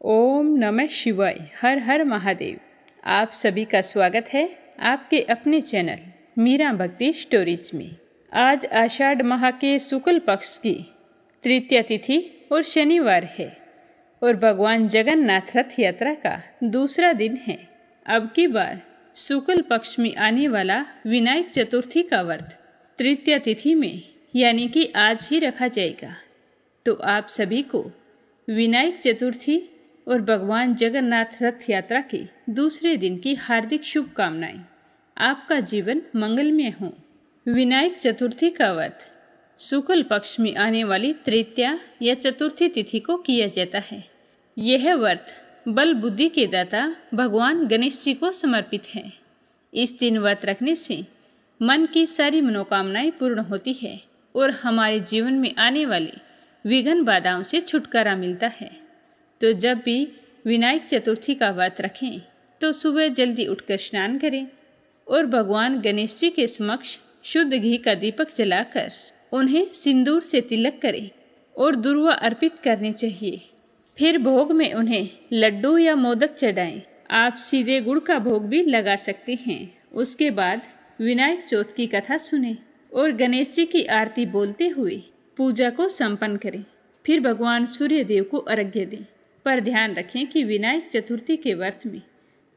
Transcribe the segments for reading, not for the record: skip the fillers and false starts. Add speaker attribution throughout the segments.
Speaker 1: ओम नमः शिवाय। हर हर महादेव। आप सभी का स्वागत है आपके अपने चैनल मीरा भक्ति स्टोरीज में। आज आषाढ़ माह के शुक्ल पक्ष की तृतीया तिथि और शनिवार है और भगवान जगन्नाथ रथ यात्रा का दूसरा दिन है। अब की बार शुक्ल पक्ष में आने वाला विनायक चतुर्थी का व्रत तृतीया तिथि में यानी कि आज ही रखा जाएगा। तो आप सभी को विनायक चतुर्थी और भगवान जगन्नाथ रथ यात्रा के दूसरे दिन की हार्दिक शुभकामनाएं। आपका जीवन मंगलमय हो। विनायक चतुर्थी का व्रत शुक्ल पक्ष में आने वाली तृतीया या चतुर्थी तिथि को किया जाता है। यह व्रत बल बुद्धि के दाता भगवान गणेश जी को समर्पित है। इस दिन व्रत रखने से मन की सारी मनोकामनाएं पूर्ण होती है और हमारे जीवन में आने वाली विघ्न बाधाओं से छुटकारा मिलता है। तो जब भी विनायक चतुर्थी का व्रत रखें तो सुबह जल्दी उठकर स्नान करें और भगवान गणेश जी के समक्ष शुद्ध घी का दीपक जलाकर उन्हें सिंदूर से तिलक करें और दुर्वा अर्पित करने चाहिए। फिर भोग में उन्हें लड्डू या मोदक चढ़ाएं। आप सीधे गुड़ का भोग भी लगा सकते हैं। उसके बाद विनायक चौथ की कथा सुनें और गणेश जी की आरती बोलते हुए पूजा को संपन्न करें। फिर भगवान सूर्य देव को अर्घ्य दें। पर ध्यान रखें कि विनायक चतुर्थी के व्रत में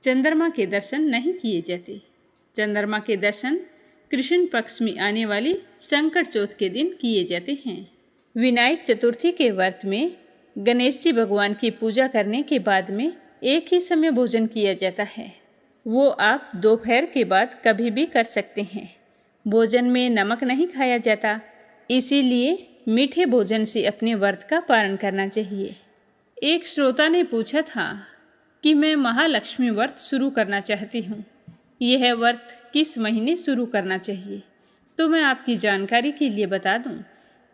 Speaker 1: चंद्रमा के दर्शन नहीं किए जाते। चंद्रमा के दर्शन कृष्ण पक्ष में आने वाली संकट चौथ के दिन किए जाते हैं। विनायक चतुर्थी के व्रत में गणेश जी भगवान की पूजा करने के बाद में एक ही समय भोजन किया जाता है। वो आप दोपहर के बाद कभी भी कर सकते हैं। भोजन में नमक नहीं खाया जाता, इसीलिए मीठे भोजन से अपने व्रत का पालन करना चाहिए। एक श्रोता ने पूछा था कि मैं महालक्ष्मी व्रत शुरू करना चाहती हूँ, यह व्रत किस महीने शुरू करना चाहिए? तो मैं आपकी जानकारी के लिए बता दूँ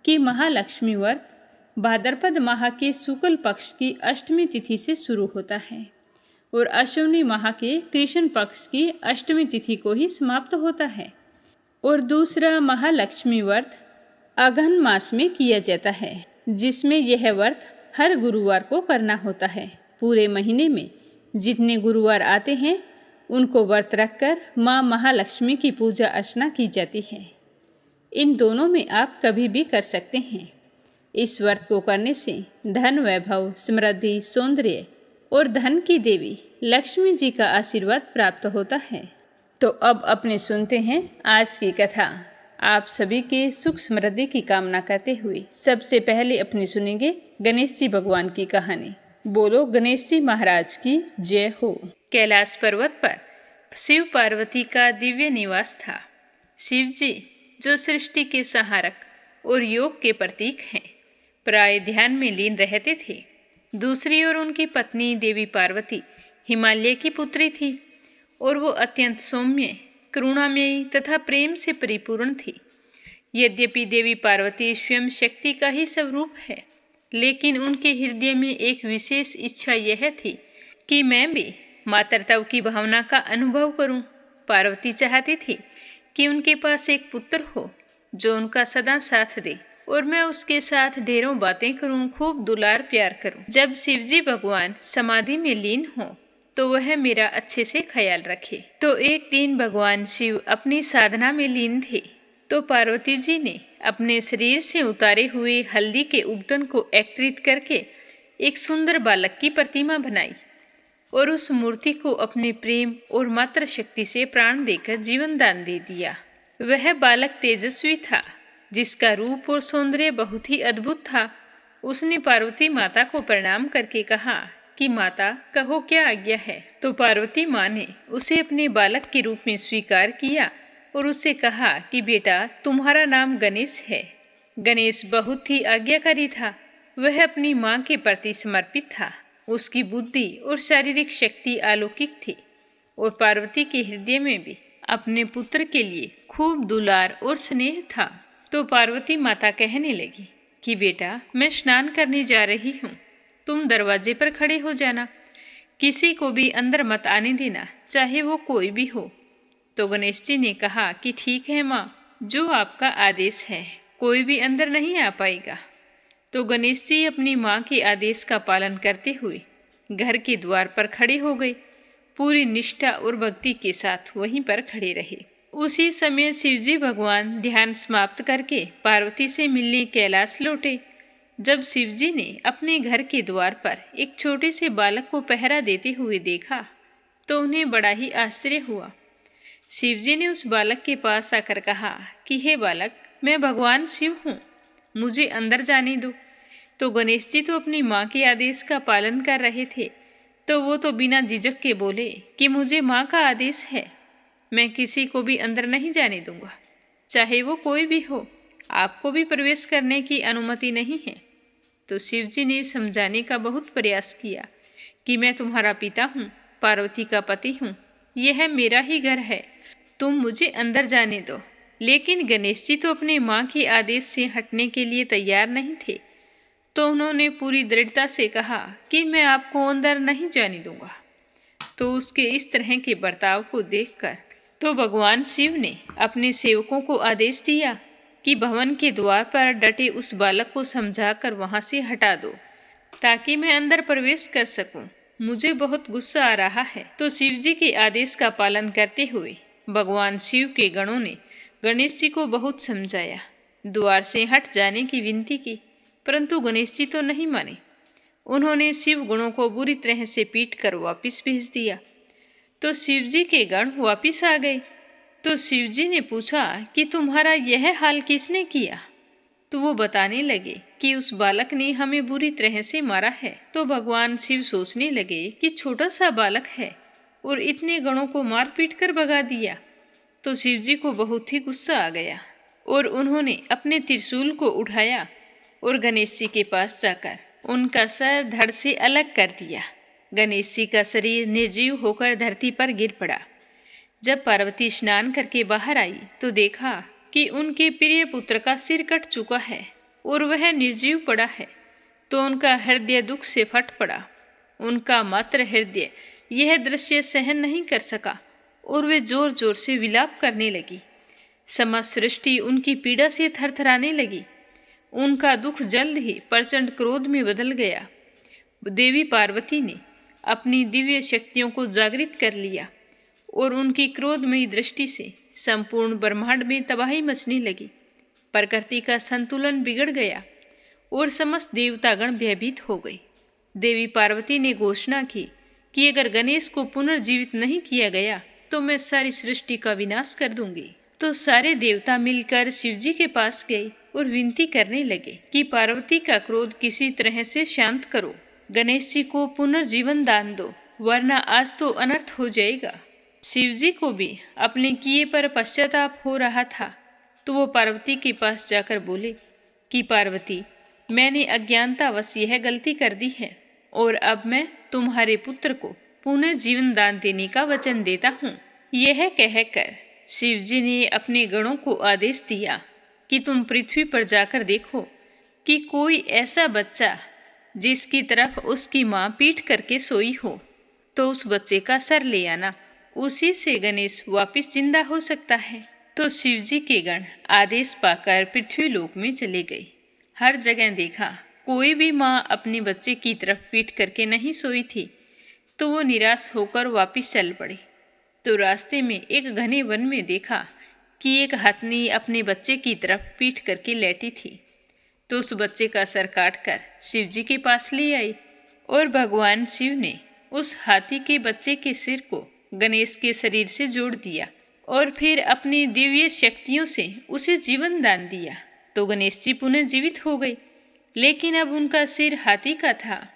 Speaker 1: कि महालक्ष्मी व्रत भाद्रपद माह के शुक्ल पक्ष की अष्टमी तिथि से शुरू होता है और अश्विनी माह के कृष्ण पक्ष की अष्टमी तिथि को ही समाप्त होता है। और दूसरा महालक्ष्मी व्रत अगहन मास में किया जाता है, जिसमें यह व्रत हर गुरुवार को करना होता है। पूरे महीने में जितने गुरुवार आते हैं उनको व्रत रखकर माँ महालक्ष्मी की पूजा अर्चना की जाती है। इन दोनों में आप कभी भी कर सकते हैं। इस व्रत को करने से धन, वैभव, समृद्धि, सौंदर्य और धन की देवी लक्ष्मी जी का आशीर्वाद प्राप्त होता है। तो अब अपने सुनते हैं आज की कथा। आप सभी के सुख समृद्धि की कामना करते हुए सबसे पहले अपनी सुनेंगे गणेश जी भगवान की कहानी। बोलो गणेश जी महाराज की जय हो। कैलाश पर्वत पर शिव पार्वती का दिव्य निवास था। शिव जी जो सृष्टि के संहारक और योग के प्रतीक हैं, प्राय ध्यान में लीन रहते थे। दूसरी ओर उनकी पत्नी देवी पार्वती हिमालय की पुत्री थी और वो अत्यंत सौम्य, करुणामयी तथा प्रेम से परिपूर्ण थी। यद्यपि देवी पार्वती स्वयं शक्ति का ही स्वरूप है, लेकिन उनके हृदय में एक विशेष इच्छा यह थी कि मैं भी मातृत्व की भावना का अनुभव करूं। पार्वती चाहती थी कि उनके पास एक पुत्र हो जो उनका सदा साथ दे और मैं उसके साथ ढेरों बातें करूं, खूब दुलार प्यार करूं। जब शिवजी भगवान समाधि में लीन हो तो वह मेरा अच्छे से ख्याल रखे। तो एक दिन भगवान शिव अपनी साधना में लीन थे तो पार्वती जी ने अपने शरीर से उतारे हुए हल्दी के उबटन को एकत्रित करके एक सुंदर बालक की प्रतिमा बनाई और उस मूर्ति को अपने प्रेम और मातृ शक्ति से प्राण देकर जीवन दान दे दिया। वह बालक तेजस्वी था, जिसका रूप और सौंदर्य बहुत ही अद्भुत था। उसने पार्वती माता को प्रणाम करके कहा कि माता कहो क्या आज्ञा है। तो पार्वती माँ ने उसे अपने बालक के रूप में स्वीकार किया और उससे कहा कि बेटा तुम्हारा नाम गणेश है। गणेश बहुत ही आज्ञाकारी था। वह अपनी माँ के प्रति समर्पित था। उसकी बुद्धि और शारीरिक शक्ति अलौकिक थी और पार्वती के हृदय में भी अपने पुत्र के लिए खूब दुलार और स्नेह था। तो पार्वती माता कहने लगी कि बेटा मैं स्नान करने जा रही हूँ, तुम दरवाजे पर खड़े हो जाना, किसी को भी अंदर मत आने देना, चाहे वो कोई भी हो। तो गणेश जी ने कहा कि ठीक है माँ, जो आपका आदेश है, कोई भी अंदर नहीं आ पाएगा। तो गणेश जी अपनी माँ के आदेश का पालन करते हुए घर के द्वार पर खड़े हो गए। पूरी निष्ठा और भक्ति के साथ वहीं पर खड़े रहे। उसी समय शिवजी भगवान ध्यान समाप्त करके पार्वती से मिलने कैलाश लौटे। जब शिवजी ने अपने घर के द्वार पर एक छोटे से बालक को पहरा देते हुए देखा तो उन्हें बड़ा ही आश्चर्य हुआ। शिवजी ने उस बालक के पास आकर कहा कि हे बालक, मैं भगवान शिव हूँ, मुझे अंदर जाने दो। तो गणेश जी तो अपनी माँ के आदेश का पालन कर रहे थे, तो वो तो बिना झिझक के बोले कि मुझे माँ का आदेश है, मैं किसी को भी अंदर नहीं जाने दूंगा, चाहे वो कोई भी हो, आपको भी प्रवेश करने की अनुमति नहीं है। तो शिवजी ने समझाने का बहुत प्रयास किया कि मैं तुम्हारा पिता हूँ, पार्वती का पति हूँ, यह मेरा ही घर है, तुम मुझे अंदर जाने दो। लेकिन गणेश जी तो अपने माँ के आदेश से हटने के लिए तैयार नहीं थे, तो उन्होंने पूरी दृढ़ता से कहा कि मैं आपको अंदर नहीं जाने दूंगा। तो उसके इस तरह के बर्ताव को देखकर तो भगवान शिव ने अपने सेवकों को आदेश दिया कि भवन के द्वार पर डटे उस बालक को समझाकर वहां से हटा दो, ताकि मैं अंदर प्रवेश कर सकूं। मुझे बहुत गुस्सा आ रहा है। तो शिव जी के आदेश का पालन करते हुए भगवान शिव के गणों ने गणेश जी को बहुत समझाया, द्वार से हट जाने की विनती की, परंतु गणेश जी तो नहीं माने। उन्होंने शिव गणों को बुरी तरह से पीट कर वापिस भेज दिया। तो शिवजी के गण वापिस आ गए। तो शिवजी ने पूछा कि तुम्हारा यह हाल किसने किया? तो वो बताने लगे कि उस बालक ने हमें बुरी तरह से मारा है। तो भगवान शिव सोचने लगे कि छोटा सा बालक है और इतने गणों को मार पीट कर भगा दिया। तो शिवजी को बहुत ही गुस्सा आ गया और उन्होंने अपने त्रिशूल को उठाया और गणेश जी के पास जाकर उनका सर धड़ से अलग कर दिया। गणेश जी का शरीर निर्जीव होकर धरती पर गिर पड़ा। जब पार्वती स्नान करके बाहर आई तो देखा कि उनके प्रिय पुत्र का सिर कट चुका है और वह निर्जीव पड़ा है। तो उनका हृदय दुख से फट पड़ा। उनका मात्र हृदय यह दृश्य सहन नहीं कर सका और वे जोर जोर से विलाप करने लगी। समस्त सृष्टि उनकी पीड़ा से थरथराने लगी। उनका दुख जल्द ही प्रचंड क्रोध में बदल गया। देवी पार्वती ने अपनी दिव्य शक्तियों को जागृत कर लिया और उनकी क्रोधमयी दृष्टि से संपूर्ण ब्रह्मांड में तबाही मचने लगी। प्रकृति का संतुलन बिगड़ गया और समस्त देवतागण भयभीत हो गए। देवी पार्वती ने घोषणा की कि अगर गणेश को पुनर्जीवित नहीं किया गया तो मैं सारी सृष्टि का विनाश कर दूंगी। तो सारे देवता मिलकर शिवजी के पास गए और विनती करने लगे कि पार्वती का क्रोध किसी तरह से शांत करो, गणेश जी को पुनर्जीवन दान दो, वरना आज तो अनर्थ हो जाएगा। शिवजी को भी अपने किए पर पश्चाताप हो रहा था। तो वो पार्वती के पास जाकर बोले कि पार्वती, मैंने अज्ञानतावश यह गलती कर दी है और अब मैं तुम्हारे पुत्र को पुनः जीवन दान देने का वचन देता हूँ। यह कहकर शिवजी ने अपने गणों को आदेश दिया कि तुम पृथ्वी पर जाकर देखो कि कोई ऐसा बच्चा जिसकी तरफ उसकी माँ पीठ करके सोई हो, तो उस बच्चे का सर ले आना, उसी से गणेश वापिस जिंदा हो सकता है। तो शिवजी के गण आदेश पाकर पृथ्वी लोक में चले गए। हर जगह देखा, कोई भी माँ अपने बच्चे की तरफ पीठ करके नहीं सोई थी। तो वो निराश होकर वापिस चल पड़े। तो रास्ते में एक घने वन में देखा कि एक हथनी अपने बच्चे की तरफ पीठ करके लेटी थी। तो उस बच्चे का सर काटकर शिवजी के पास ले आई और भगवान शिव ने उस हाथी के बच्चे के सिर को गणेश के शरीर से जोड़ दिया और फिर अपनी दिव्य शक्तियों से उसे जीवन दान दिया। तो गणेश जी पुनः जीवित हो गए, लेकिन अब उनका सिर हाथी का था।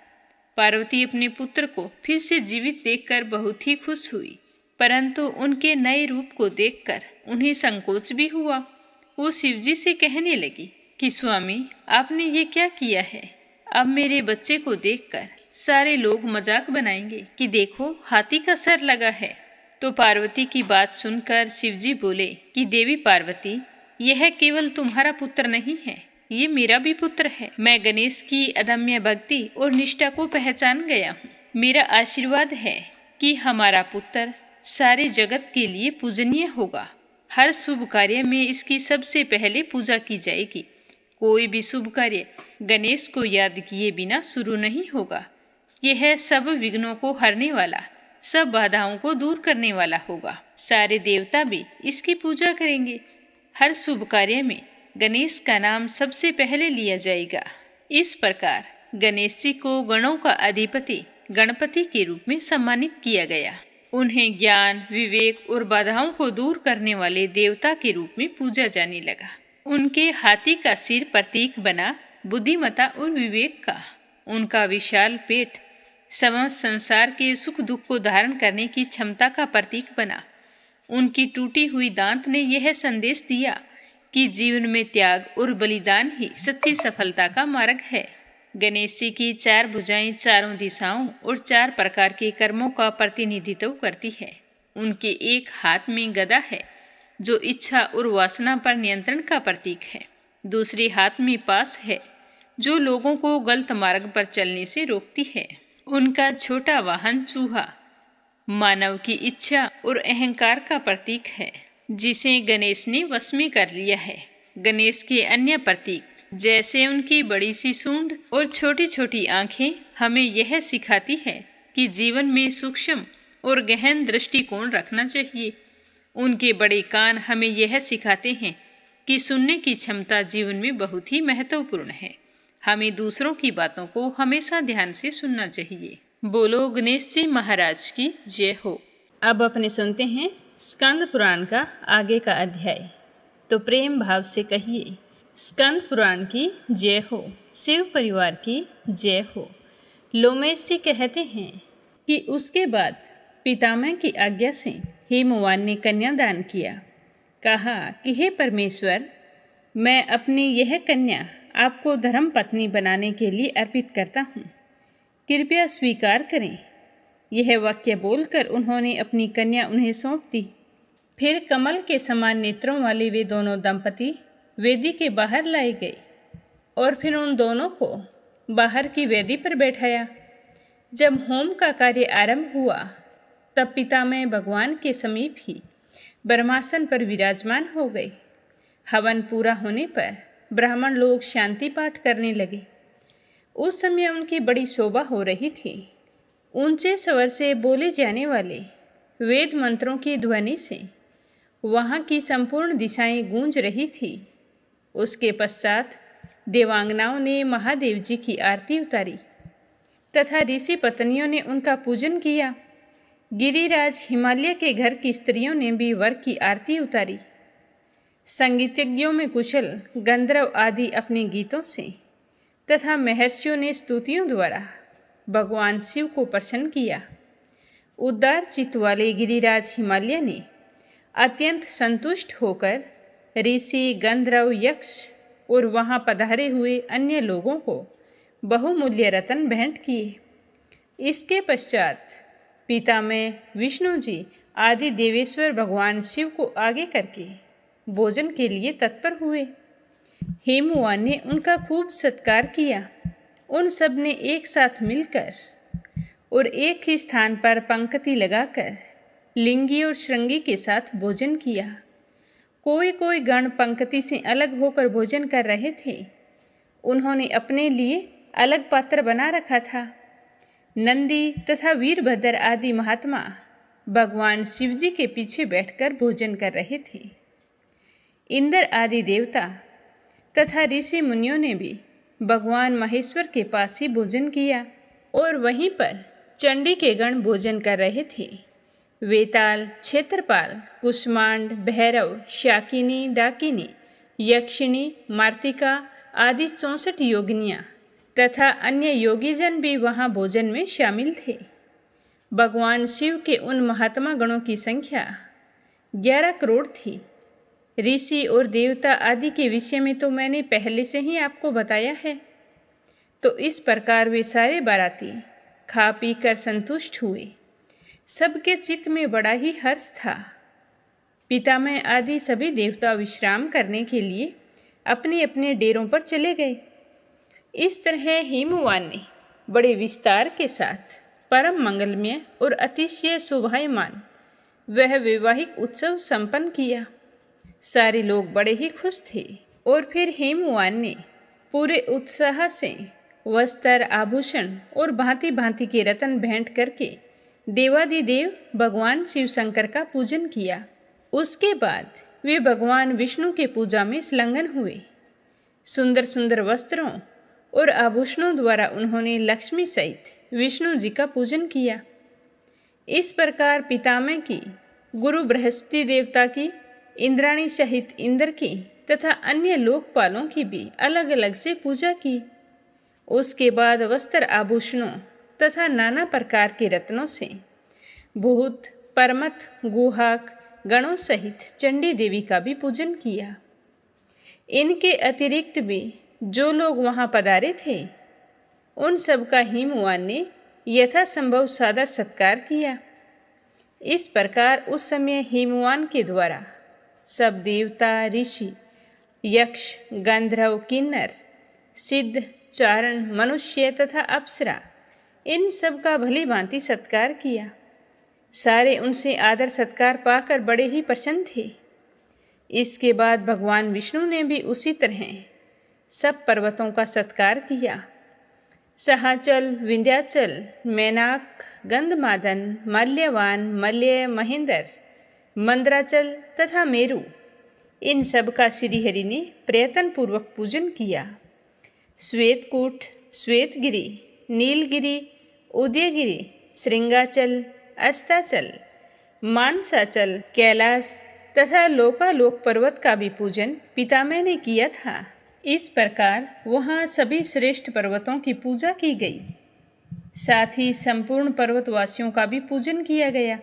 Speaker 1: पार्वती अपने पुत्र को फिर से जीवित देखकर बहुत ही खुश हुई, परंतु उनके नए रूप को देखकर उन्हें संकोच भी हुआ। वो शिवजी से कहने लगी कि स्वामी, आपने ये क्या किया है? अब मेरे बच्चे को देखकर सारे लोग मजाक बनाएंगे कि देखो, हाथी का सर लगा है। तो पार्वती की बात सुनकर शिवजी बोले कि देवी पार्वती, यह केवल तुम्हारा पुत्र नहीं है, ये मेरा भी पुत्र है। मैं गणेश की अदम्य भक्ति और निष्ठा को पहचान गया हूँ। मेरा आशीर्वाद है कि हमारा पुत्र सारे जगत के लिए पूजनीय होगा। हर शुभ कार्य में इसकी सबसे पहले पूजा की जाएगी। कोई भी शुभ कार्य गणेश को याद किए बिना शुरू नहीं होगा। यह सब विघ्नों को हरने वाला, सब बाधाओं को दूर करने वाला होगा। सारे देवता भी इसकी पूजा करेंगे। हर शुभ कार्य में गणेश का नाम सबसे पहले लिया जाएगा। इस प्रकार गणेश जी को गणों का अधिपति गणपति के रूप में सम्मानित किया गया। उन्हें ज्ञान, विवेक और बाधाओं को दूर करने वाले देवता के रूप में पूजा जाने लगा। उनके हाथी का सिर प्रतीक बना बुद्धिमत्ता और विवेक का। उनका विशाल पेट समस्त संसार के सुख दुख को धारण करने की क्षमता का प्रतीक बना। उनकी टूटी हुई दांत ने यह संदेश दिया कि जीवन में त्याग और बलिदान ही सच्ची सफलता का मार्ग है। गणेश जी की 4 भुजाएं चारों दिशाओं और 4 प्रकार के कर्मों का प्रतिनिधित्व करती है। उनके एक हाथ में गदा है जो इच्छा और वासना पर नियंत्रण का प्रतीक है। दूसरे हाथ में पास है जो लोगों को गलत मार्ग पर चलने से रोकती है। उनका छोटा वाहन चूहा मानव की इच्छा और अहंकार का प्रतीक है, जिसे गणेश ने वश में कर लिया है। गणेश के अन्य प्रतीक जैसे उनकी बड़ी सी सूंड और छोटी छोटी आंखें हमें यह सिखाती है कि जीवन में सूक्ष्म और गहन दृष्टिकोण रखना चाहिए। उनके बड़े कान हमें यह सिखाते हैं कि सुनने की क्षमता जीवन में बहुत ही महत्वपूर्ण है। हमें दूसरों की बातों को हमेशा ध्यान से सुनना चाहिए। बोलो गणेश जी महाराज की जय हो। अब अपने सुनते हैं स्कंद पुराण का आगे का अध्याय। तो प्रेम भाव से कहिए स्कंद पुराण की जय हो, शिव परिवार की जय हो। लोमेश जी कहते हैं कि उसके बाद पितामह की आज्ञा से हेमवान ने कन्यादान किया। कहा कि हे परमेश्वर, मैं अपनी यह कन्या आपको धर्म पत्नी बनाने के लिए अर्पित करता हूँ, कृपया स्वीकार करें। यह वाक्य बोलकर उन्होंने अपनी कन्या उन्हें सौंप दी। फिर कमल के समान नेत्रों वाले वे दोनों दंपति वेदी के बाहर लाए गए और फिर उन दोनों को बाहर की वेदी पर बैठाया। जब होम का कार्य आरंभ हुआ तब पितामह भगवान के समीप ही ब्रह्मासन पर विराजमान हो गए। हवन पूरा होने पर ब्राह्मण लोग शांति पाठ करने लगे। उस समय उनकी बड़ी शोभा हो रही थी। ऊंचे स्वर से बोले जाने वाले वेद मंत्रों की ध्वनि से वहाँ की संपूर्ण दिशाएं गूंज रही थी। उसके पश्चात देवांगनाओं ने महादेव जी की आरती उतारी तथा ऋषि पत्नियों ने उनका पूजन किया। गिरिराज हिमालय के घर की स्त्रियों ने भी वर की आरती उतारी। संगीतज्ञों में कुशल गंधर्व आदि अपने गीतों से तथा महर्षियों ने स्तुतियों द्वारा भगवान शिव को प्रसन्न किया। उदार चित्त वाले गिरिराज हिमालय ने अत्यंत संतुष्ट होकर ऋषि, गंधर्व, यक्ष और वहाँ पधारे हुए अन्य लोगों को बहुमूल्य रत्न भेंट किए। इसके पश्चात पितामह विष्णु जी आदि देवेश्वर भगवान शिव को आगे करके भोजन के लिए तत्पर हुए। हेमवान ने उनका खूब सत्कार किया। उन सब ने एक साथ मिलकर और एक ही स्थान पर पंक्ति लगाकर लिंगी और श्रृंगी के साथ भोजन किया। कोई कोई गण पंक्ति से अलग होकर भोजन कर रहे थे। उन्होंने अपने लिए अलग पात्र बना रखा था। नंदी तथा वीरभद्र आदि महात्मा भगवान शिवजी के पीछे बैठकर भोजन कर रहे थे। इंद्र आदि देवता तथा ऋषि मुनियों ने भी भगवान महेश्वर के पास ही भोजन किया और वहीं पर चंडी के गण भोजन कर रहे थे। वेताल, क्षेत्रपाल, कुष्मांड, भैरव, शाकिनी, डाकिनी, यक्षिणी, मार्तिका आदि 64 योगिनियाँ तथा अन्य योगीजन भी वहाँ भोजन में शामिल थे। भगवान शिव के उन महात्मा गणों की संख्या 11 करोड़ थी। ऋषि और देवता आदि के विषय में तो मैंने पहले से ही आपको बताया है। तो इस प्रकार वे सारे बाराती खा पी कर संतुष्ट हुए। सबके चित्त में बड़ा ही हर्ष था। पितामह आदि सभी देवता विश्राम करने के लिए अपने अपने डेरों पर चले गए। इस तरह हेमवान ने बड़े विस्तार के साथ परम मंगलमय और अतिशय शोभायमान वह वैवाहिक उत्सव संपन्न किया। सारे लोग बड़े ही खुश थे और फिर हेमवान ने पूरे उत्साह से वस्त्र, आभूषण और भांति भांति के रत्न भेंट करके देवादिदेव भगवान शिव शंकर का पूजन किया। उसके बाद वे भगवान विष्णु के पूजा में संलग्न हुए। सुंदर सुंदर वस्त्रों और आभूषणों द्वारा उन्होंने लक्ष्मी सहित विष्णु जी का पूजन किया। इस प्रकार पितामह की, गुरु बृहस्पति देवता की, इंद्राणी सहित इंद्र की तथा अन्य लोकपालों की भी अलग अलग से पूजा की। उसके बाद वस्त्र, आभूषणों तथा नाना प्रकार के रत्नों से भूत, परमत, गुहाक गणों सहित चंडी देवी का भी पूजन किया। इनके अतिरिक्त भी जो लोग वहां पधारे थे उन सब का हिमवान ने यथासंभव सादर सत्कार किया। इस प्रकार उस समय हिमवान के द्वारा सब देवता, ऋषि, यक्ष, गंधर्व, किन्नर, सिद्ध, चारण, मनुष्य तथा अप्सरा इन सब का भली भांति सत्कार किया। सारे उनसे आदर सत्कार पाकर बड़े ही प्रसन्न थे। इसके बाद भगवान विष्णु ने भी उसी तरह सब पर्वतों का सत्कार किया। सहाचल, विंध्याचल, मैनाक, गंधमादन, मल्यवान, मल्य, महेंद्र, मंदराचल तथा मेरु इन सब का श्रीहरि ने प्रयत्नपूर्वक पूजन किया। श्वेतकूट, श्वेतगिरि, नीलगिरि, उदयगिरि, श्रृंगाचल, अस्ताचल, मानसाचल, कैलाश तथा लोकालोक पर्वत का भी पूजन पितामह ने किया था। इस प्रकार वहाँ सभी श्रेष्ठ पर्वतों की पूजा की गई। साथ ही संपूर्ण पर्वतवासियों का भी पूजन किया गया।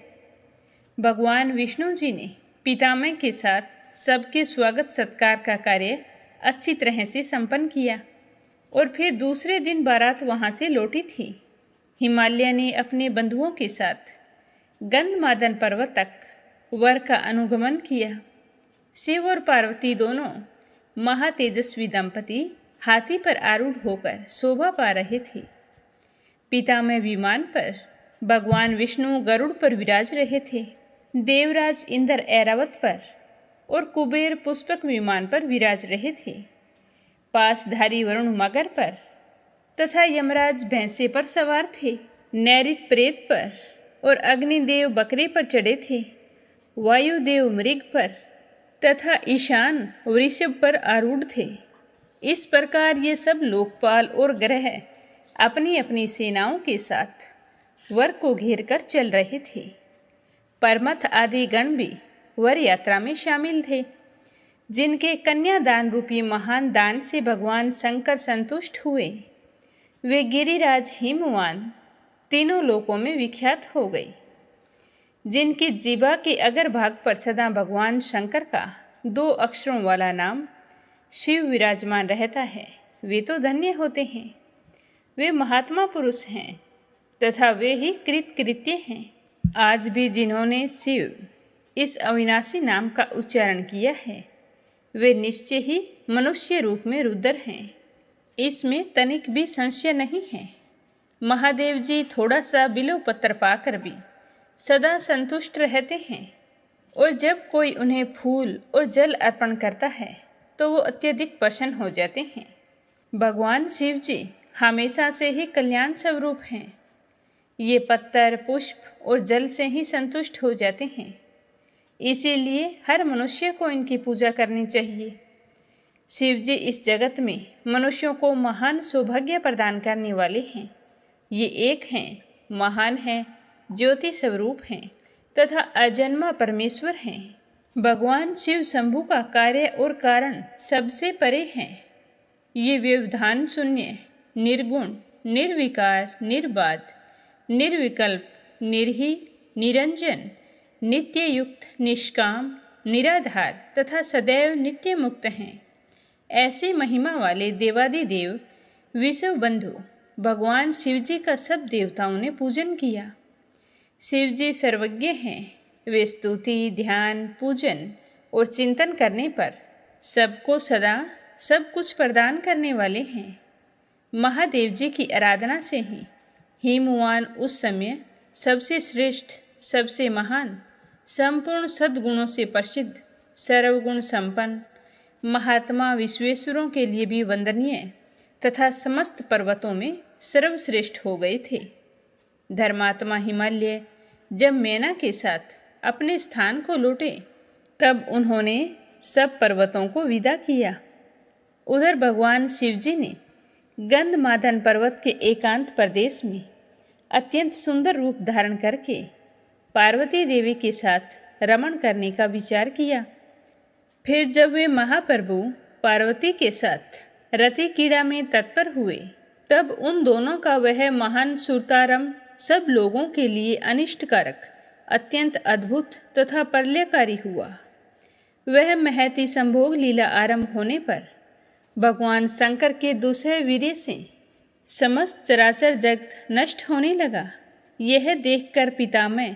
Speaker 1: भगवान विष्णु जी ने पितामह के साथ सबके स्वागत सत्कार का कार्य अच्छी तरह से संपन्न किया और फिर दूसरे दिन बारात वहाँ से लौटी थी। हिमालय ने अपने बंधुओं के साथ गंधमादन पर्वत तक वर का अनुगमन किया। शिव और पार्वती दोनों महातेजस्वी दंपति हाथी पर आरूढ़ होकर शोभा पा रहे थे। पितामह विमान पर, भगवान विष्णु गरुड़ पर विराज रहे थे। देवराज इंद्र ऐरावत पर और कुबेर पुष्पक विमान पर विराज रहे थे। पासधारी वरुण मगर पर तथा यमराज भैंसे पर सवार थे। नैऋत प्रेत पर और अग्निदेव बकरे पर चढ़े थे। वायुदेव मृग पर तथा ईशान वृषभ पर आरूढ़ थे। इस प्रकार ये सब लोकपाल और ग्रह अपनी अपनी सेनाओं के साथ वर को घेर कर चल रहे थे। परमथ आदि गण भी वर यात्रा में शामिल थे, जिनके कन्यादान रूपी महान दान से भगवान शंकर संतुष्ट हुए। वे गिरिराज हिमवान तीनों लोकों में विख्यात हो गए। जिनकी जीवा के अगर भाग पर सदा भगवान शंकर का 2 अक्षरों वाला नाम शिव विराजमान रहता है, वे तो धन्य होते हैं। वे महात्मा पुरुष हैं तथा वे ही कृतकृत्य हैं। आज भी जिन्होंने शिव इस अविनाशी नाम का उच्चारण किया है, वे निश्चय ही मनुष्य रूप में रुद्र हैं। इसमें तनिक भी संशय नहीं है। महादेव जी थोड़ा सा बिल्व पत्र पाकर भी सदा संतुष्ट रहते हैं और जब कोई उन्हें फूल और जल अर्पण करता है तो वो अत्यधिक प्रसन्न हो जाते हैं। भगवान शिव जी हमेशा से ही कल्याण स्वरूप हैं। ये पत्थर, पुष्प और जल से ही संतुष्ट हो जाते हैं। इसीलिए हर मनुष्य को इनकी पूजा करनी चाहिए। शिव जी इस जगत में मनुष्यों को महान सौभाग्य प्रदान करने वाले हैं। ये एक हैं, महान हैं, ज्योति स्वरूप हैं तथा अजन्मा परमेश्वर हैं। भगवान शिव शंभु का कार्य और कारण सबसे परे हैं। ये व्यवधान शून्य, निर्गुण, निर्विकार, निर्बाध, निर्विकल्प, निर्हीन, निरंजन, नित्य युक्त, निष्काम, निराधार तथा सदैव नित्य मुक्त हैं। ऐसे महिमा वाले देवादिदेव विश्व बंधु भगवान शिव जी का सब देवताओं ने पूजन किया। शिव जी सर्वज्ञ हैं। वे स्तुति, ध्यान, पूजन और चिंतन करने पर सबको सदा सब कुछ प्रदान करने वाले हैं। महादेव जी की आराधना से ही हिमवान उस समय सबसे श्रेष्ठ, सबसे महान, संपूर्ण सद्गुणों से प्रसिद्ध, सर्वगुण संपन्न, महात्मा विश्वेश्वरों के लिए भी वंदनीय तथा समस्त पर्वतों में सर्वश्रेष्ठ हो गए थे। धर्मात्मा हिमालय जब मैना के साथ अपने स्थान को लौटे तब उन्होंने सब पर्वतों को विदा किया। उधर भगवान शिवजी ने गंधमादन पर्वत के एकांत प्रदेश में अत्यंत सुंदर रूप धारण करके पार्वती देवी के साथ रमण करने का विचार किया। फिर जब वे महाप्रभु पार्वती के साथ रति क्रीड़ा में तत्पर हुए तब उन दोनों का वह महान सुरतारम सब लोगों के लिए अनिष्टकारक, अत्यंत अद्भुत तथा प्रलयकारी हुआ। वह महती संभोग लीला आरंभ होने पर भगवान शंकर के दूसरे वीर्य से समस्त चराचर जगत नष्ट होने लगा। यह देखकर पितामह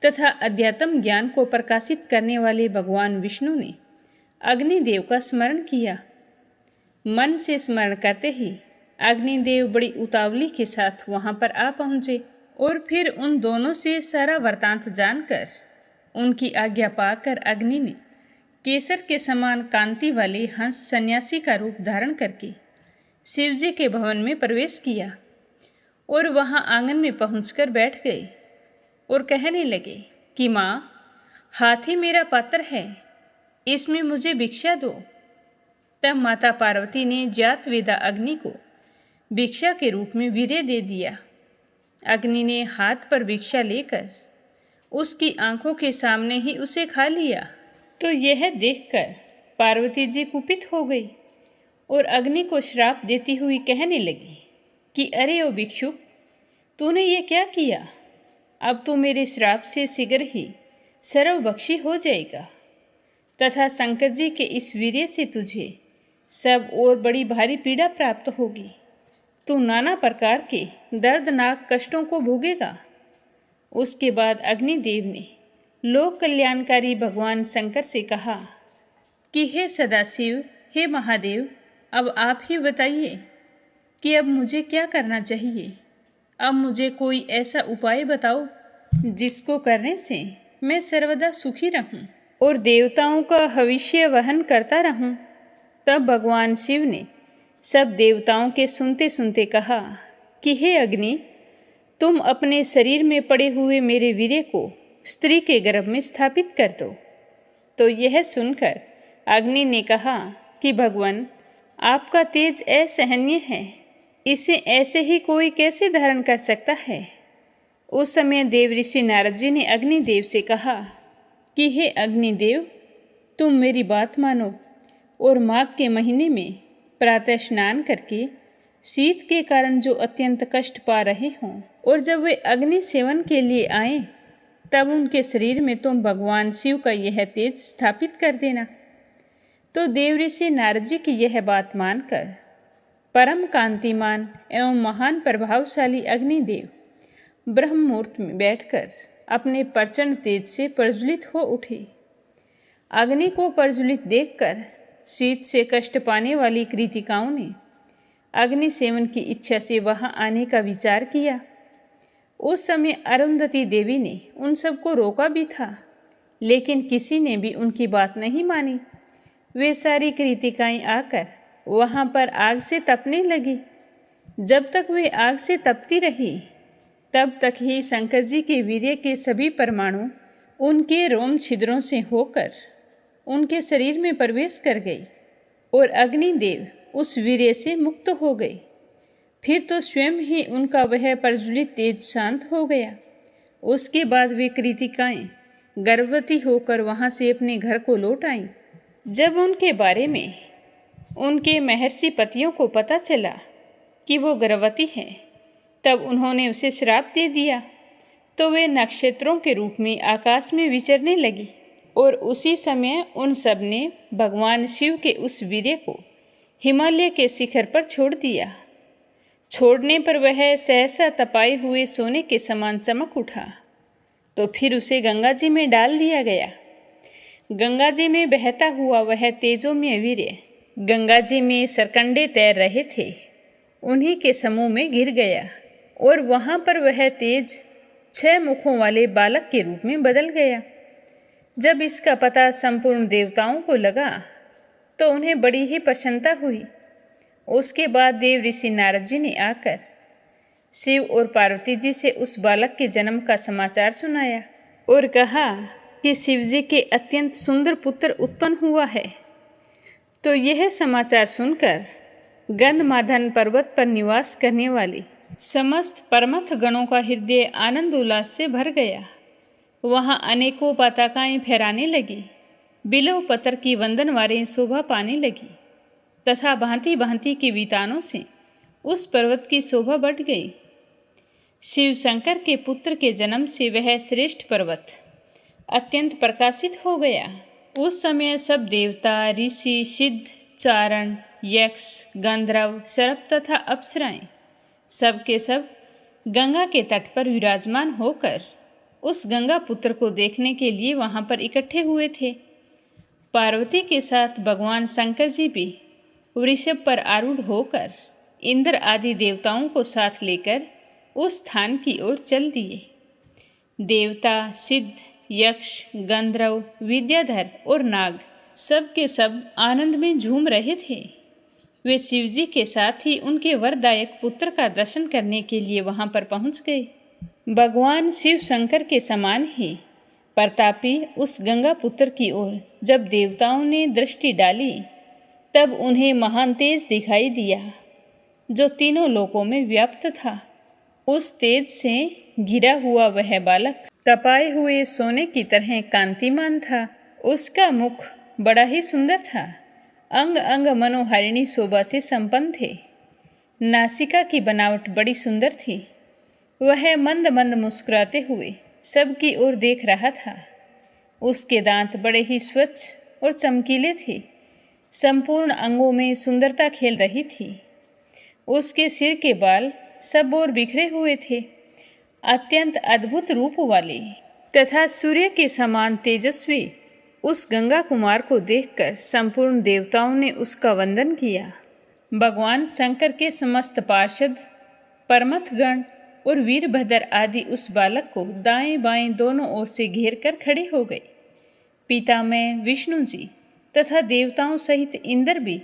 Speaker 1: तथा अध्यात्म ज्ञान को प्रकाशित करने वाले भगवान विष्णु ने अग्निदेव का स्मरण किया। मन से स्मरण करते ही अग्निदेव बड़ी उतावली के साथ वहां पर आ पहुंचे और फिर उन दोनों से सारा वृतांत जानकर उनकी आज्ञा पाकर अग्नि ने केसर के समान कांति वाले हंस सन्यासी का रूप धारण करके शिवजी के भवन में प्रवेश किया और वहां आंगन में पहुंचकर बैठ गए और कहने लगे कि माँ, हाथी मेरा पात्र है, इसमें मुझे भिक्षा दो। तब माता पार्वती ने जात वेदा अग्नि को भिक्षा के रूप में वीर्य दे दिया। अग्नि ने हाथ पर भिक्षा लेकर उसकी आंखों के सामने ही उसे खा लिया। तो यह देखकर पार्वती जी कुपित हो गई और अग्नि को श्राप देती हुई कहने लगी कि अरे ओ भिक्षुक, तूने ये क्या किया? अब तू मेरे श्राप से शीघ्र ही सर्वभक्षी हो जाएगा तथा शंकर जी के इस वीर्य से तुझे सब और बड़ी भारी पीड़ा प्राप्त होगी। तू नाना प्रकार के दर्दनाक कष्टों को भोगेगा। उसके बाद अग्निदेव ने लोक कल्याणकारी भगवान शंकर से कहा कि हे सदाशिव, हे महादेव, अब आप ही बताइए कि अब मुझे क्या करना चाहिए। अब मुझे कोई ऐसा उपाय बताओ जिसको करने से मैं सर्वदा सुखी रहूं और देवताओं का हविष्य वहन करता रहूं। तब भगवान शिव ने सब देवताओं के सुनते सुनते कहा कि हे अग्नि, तुम अपने शरीर में पड़े हुए मेरे वीर्य को स्त्री के गर्भ में स्थापित कर दो। तो यह सुनकर अग्नि ने कहा कि भगवान, आपका तेज असहनीय है, इसे ऐसे ही कोई कैसे धारण कर सकता है। उस समय देव ऋषि नारद जी ने अग्निदेव से कहा कि हे अग्निदेव, तुम मेरी बात मानो और माघ के महीने में प्रातः स्नान करके शीत के कारण जो अत्यंत कष्ट पा रहे हों और जब वे अग्नि सेवन के लिए आए तब उनके शरीर में तुम भगवान शिव का यह तेज स्थापित कर देना। तो देव ऋषि नारद जी की यह बात मानकर परम कांतिमान एवं महान प्रभावशाली अग्निदेव ब्रह्म मुहूर्त में बैठकर अपने प्रचंड तेज से प्रज्वलित हो उठे। अग्नि को प्रज्वलित देखकर शीत से कष्ट पाने वाली कृतिकाओं ने अग्नि सेवन की इच्छा से वहां आने का विचार किया। उस समय अरुंधति देवी ने उन सबको रोका भी था, लेकिन किसी ने भी उनकी बात नहीं मानी। वे सारी कृतिकाएं आकर वहां पर आग से तपने लगी। जब तक वे आग से तपती रही तब तक ही शंकर जी के वीर्य के सभी परमाणु उनके रोम छिद्रों से होकर उनके शरीर में प्रवेश कर गई और अग्निदेव उस वीर्य से मुक्त हो गए। फिर तो स्वयं ही उनका वह प्रज्वलित तेज शांत हो गया। उसके बाद वे कृतिकाएं गर्भवती होकर वहां से अपने घर को लौट आईं। जब उनके बारे में उनके महर्षि पतियों को पता चला कि वो गर्भवती है तब उन्होंने उसे श्राप दे दिया। तो वे नक्षत्रों के रूप में आकाश में विचरने लगी और उसी समय उन सब ने भगवान शिव के उस वीर्य को हिमालय के शिखर पर छोड़ दिया। छोड़ने पर वह सहसा तपाए हुए सोने के समान चमक उठा। तो फिर उसे गंगा जी में डाल दिया गया। गंगा जी में बहता हुआ वह तेजोमय वीर्य गंगा जी में सरकंडे तैर रहे थे उन्हीं के समूह में गिर गया और वहाँ पर वह तेज 6 मुखों वाले बालक के रूप में बदल गया। जब इसका पता संपूर्ण देवताओं को लगा तो उन्हें बड़ी ही प्रसन्नता हुई। उसके बाद देव ऋषि नारद जी ने आकर शिव और पार्वती जी से उस बालक के जन्म का समाचार सुनाया और कहा कि शिव जी के अत्यंत सुंदर पुत्र उत्पन्न हुआ है। तो यह समाचार सुनकर गंधमादन पर्वत पर निवास करने वाली समस्त परमथ गणों का हृदय आनंद उल्लास से भर गया। वहाँ अनेकों पताकाएं फहराने लगी, बिल्व पत्र की वंदनवारें शोभा पाने लगी तथा भांति भांति की वितानों से उस पर्वत की शोभा बढ़ गई। शिव शंकर के पुत्र के जन्म से वह श्रेष्ठ पर्वत अत्यंत प्रकाशित हो गया। उस समय सब देवता, ऋषि, सिद्ध, चारण, यक्ष, गंधर्व, सर्प तथा अप्सराएं सब के सब गंगा के तट पर विराजमान होकर उस गंगा पुत्र को देखने के लिए वहां पर इकट्ठे हुए थे। पार्वती के साथ भगवान शंकर जी भी वृषभ पर आरूढ़ होकर इंद्र आदि देवताओं को साथ लेकर उस स्थान की ओर चल दिए। देवता, सिद्ध, यक्ष, गंधर्व, विद्याधर और नाग सब के सब आनंद में झूम रहे थे। वे शिवजी के साथ ही उनके वरदायक पुत्र का दर्शन करने के लिए वहां पर पहुंच गए। भगवान शिव शंकर के समान ही प्रतापी उस गंगा पुत्र की ओर जब देवताओं ने दृष्टि डाली तब उन्हें महान तेज दिखाई दिया जो तीनों लोकों में व्याप्त था। उस तेज से घिरा हुआ वह बालक तपाए हुए सोने की तरह कांतिमान था। उसका मुख बड़ा ही सुंदर था, अंग अंग मनोहारिणी शोभा से संपन्न थे। नासिका की बनावट बड़ी सुंदर थी। वह मंद मंद मुस्कुराते हुए सबकी ओर देख रहा था। उसके दांत बड़े ही स्वच्छ और चमकीले थे। संपूर्ण अंगों में सुंदरता खेल रही थी। उसके सिर के बाल सब ओर बिखरे हुए थे। अत्यंत अद्भुत रूप वाले तथा सूर्य के समान तेजस्वी उस गंगा कुमार को देखकर संपूर्ण देवताओं ने उसका वंदन किया। भगवान शंकर के समस्त पार्षद, परमथगण और वीरभद्र आदि उस बालक को दाएं बाएं दोनों ओर से घेर कर खड़े हो गए। पितामह विष्णु जी तथा देवताओं सहित इंद्र भी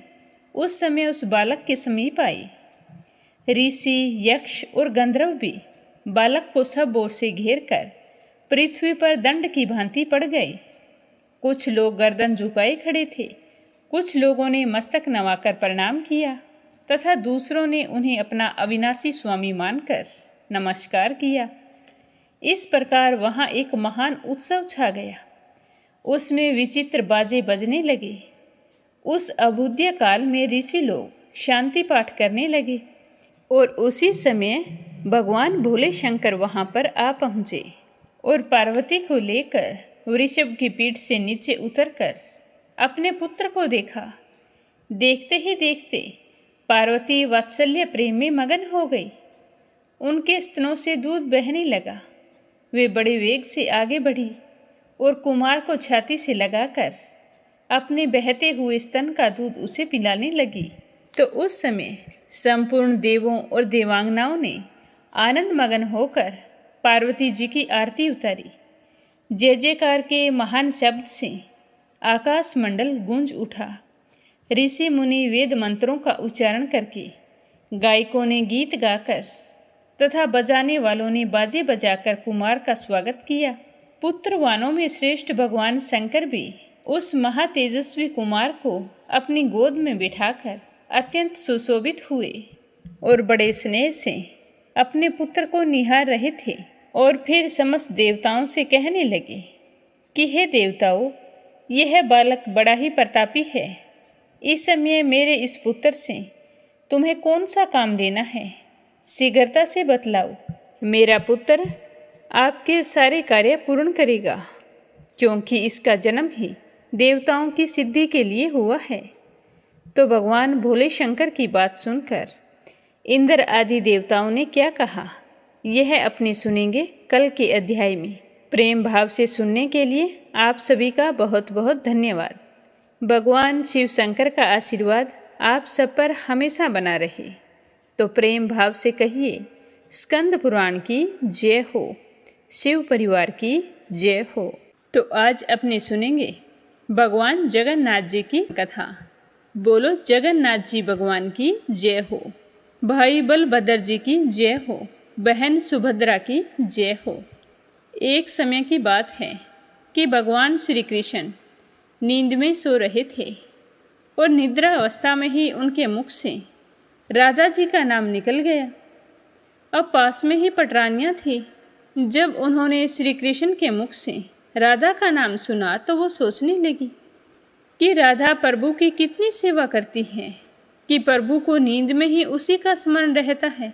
Speaker 1: उस समय उस बालक के समीप आए। ऋषि, यक्ष और गंधर्व भी बालक को सब ओर से घेर कर पृथ्वी पर दंड की भांति पड़ गए। कुछ लोग गर्दन झुकाए खड़े थे, कुछ लोगों ने मस्तक नवाकर प्रणाम किया तथा दूसरों ने उन्हें अपना अविनाशी स्वामी मानकर नमस्कार किया। इस प्रकार वहाँ एक महान उत्सव छा गया। उसमें विचित्र बाजे बजने लगे। उस अभूद्य काल में ऋषि लोग शांति पाठ करने लगे और उसी समय भगवान भोले शंकर वहाँ पर आ पहुँचे और पार्वती को लेकर वृषभ की पीठ से नीचे उतरकर अपने पुत्र को देखा। देखते ही देखते पार्वती वात्सल्य प्रेम में मगन हो गई। उनके स्तनों से दूध बहने लगा। वे बड़े वेग से आगे बढ़ी और कुमार को छाती से लगाकर अपने बहते हुए स्तन का दूध उसे पिलाने लगी। तो उस समय संपूर्ण देवों और देवांगनाओं ने आनंद मगन होकर पार्वती जी की आरती उतारी। जय जयकार के महान शब्द से आकाश मंडल गूंज उठा। ऋषि मुनि वेद मंत्रों का उच्चारण करके, गायकों ने गीत गाकर तथा बजाने वालों ने बाजे बजाकर कुमार का स्वागत किया। पुत्रवानों में श्रेष्ठ भगवान शंकर भी उस महातेजस्वी कुमार को अपनी गोद में बिठाकर अत्यंत सुशोभित हुए और बड़े स्नेह से अपने पुत्र को निहार रहे थे और फिर समस्त देवताओं से कहने लगे कि हे देवताओं, यह बालक बड़ा ही प्रतापी है। इस समय मेरे इस पुत्र से तुम्हें कौन सा काम लेना है, शीघ्रता से बतलाओ। मेरा पुत्र आपके सारे कार्य पूर्ण करेगा, क्योंकि इसका जन्म ही देवताओं की सिद्धि के लिए हुआ है। तो भगवान भोले शंकर की बात सुनकर इंद्र आदि देवताओं ने क्या कहा, यह अपने सुनेंगे कल के अध्याय में। प्रेम भाव से सुनने के लिए आप सभी का बहुत बहुत धन्यवाद। भगवान शिव शंकर का आशीर्वाद आप सब पर हमेशा बना रहे। तो प्रेम भाव से कहिए, स्कंद पुराण की जय हो, शिव परिवार की जय हो। तो आज अपने सुनेंगे भगवान जगन्नाथ जी की कथा। बोलो जगन्नाथ जी भगवान की जय हो। भाई बलभद्र जी की जय हो। बहन सुभद्रा की जय हो। एक समय की बात है कि भगवान श्री कृष्ण नींद में सो रहे थे और निद्रा अवस्था में ही उनके मुख से राधा जी का नाम निकल गया। अब पास में ही पटरानियाँ थी। जब उन्होंने श्री कृष्ण के मुख से राधा का नाम सुना तो वो सोचने लगी कि राधा प्रभु की कितनी सेवा करती है कि प्रभु को नींद में ही उसी का स्मरण रहता है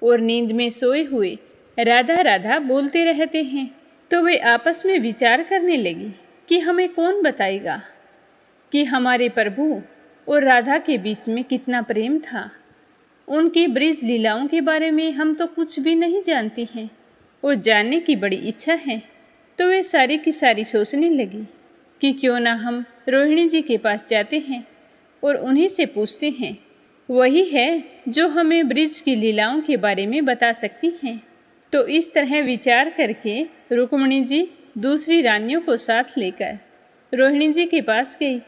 Speaker 1: और नींद में सोए हुए राधा राधा बोलते रहते हैं। तो वे आपस में विचार करने लगी कि हमें कौन बताएगा कि हमारे प्रभु और राधा के बीच में कितना प्रेम था। उनकी ब्रिज लीलाओं के बारे में हम तो कुछ भी नहीं जानती हैं और जानने की बड़ी इच्छा है। तो वे सारी की सारी सोचने लगी कि क्यों ना हम रोहिणी जी के पास जाते हैं और उन्हीं से पूछते हैं। वही है जो हमें ब्रिज की लीलाओं के बारे में बता सकती हैं। तो इस तरह विचार करके रुक्मिणी जी दूसरी रानियों को साथ लेकर रोहिणी जी के पास गई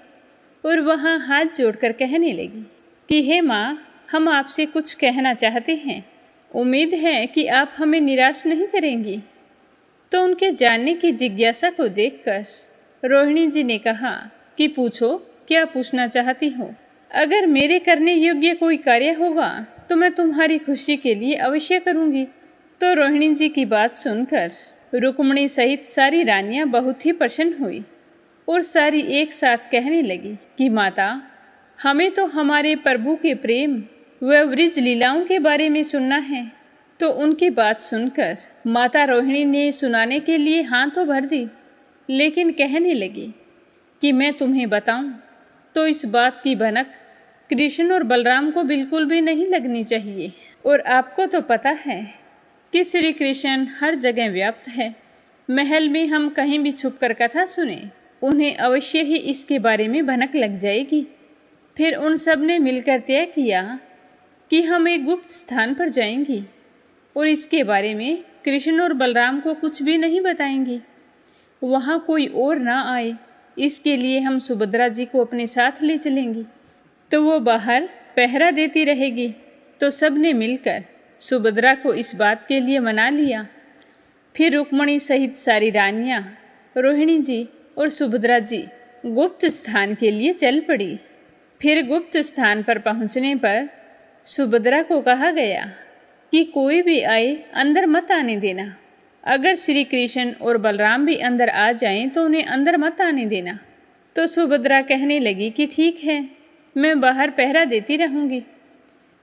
Speaker 1: और वहाँ हाथ जोड़कर कहने लगी कि हे माँ, हम आपसे कुछ कहना चाहते हैं। उम्मीद है कि आप हमें निराश नहीं करेंगी। तो उनके जानने की जिज्ञासा को देखकर रोहिणी जी ने कहा कि पूछो, क्या पूछना चाहती हो। अगर मेरे करने योग्य कोई कार्य होगा तो मैं तुम्हारी खुशी के लिए अवश्य करूँगी। तो रोहिणी जी की बात सुनकर रुक्मिणी सहित सारी रानियाँ बहुत ही प्रसन्न हुई और सारी एक साथ कहने लगी कि माता, हमें तो हमारे प्रभु के प्रेम व ब्रिज लीलाओं के बारे में सुनना है। तो उनकी बात सुनकर माता रोहिणी ने सुनाने के लिए हाँ तो भर दी, लेकिन कहने लगी कि मैं तुम्हें बताऊं तो इस बात की भनक कृष्ण और बलराम को बिल्कुल भी नहीं लगनी चाहिए। और आपको तो पता है कि श्री कृष्ण हर जगह व्याप्त है। महल में हम कहीं भी छुपकर कथा सुने, उन्हें अवश्य ही इसके बारे में भनक लग जाएगी। फिर उन सब ने मिलकर तय किया कि हम एक गुप्त स्थान पर जाएंगी और इसके बारे में कृष्ण और बलराम को कुछ भी नहीं बताएंगी। वहाँ कोई और ना आए, इसके लिए हम सुभद्रा जी को अपने साथ ले चलेंगी, तो वो बाहर पहरा देती रहेगी। तो सब ने मिलकर सुभद्रा को इस बात के लिए मना लिया। फिर रुक्मिणी सहित सारी रानियाँ, रोहिणी जी और सुभद्रा जी गुप्त स्थान के लिए चल पड़ी। फिर गुप्त स्थान पर पहुँचने पर सुभद्रा को कहा गया कि कोई भी आए अंदर मत आने देना। अगर श्री कृष्ण और बलराम भी अंदर आ जाएं तो उन्हें अंदर मत आने देना। तो सुभद्रा कहने लगी कि ठीक है, मैं बाहर पहरा देती रहूँगी।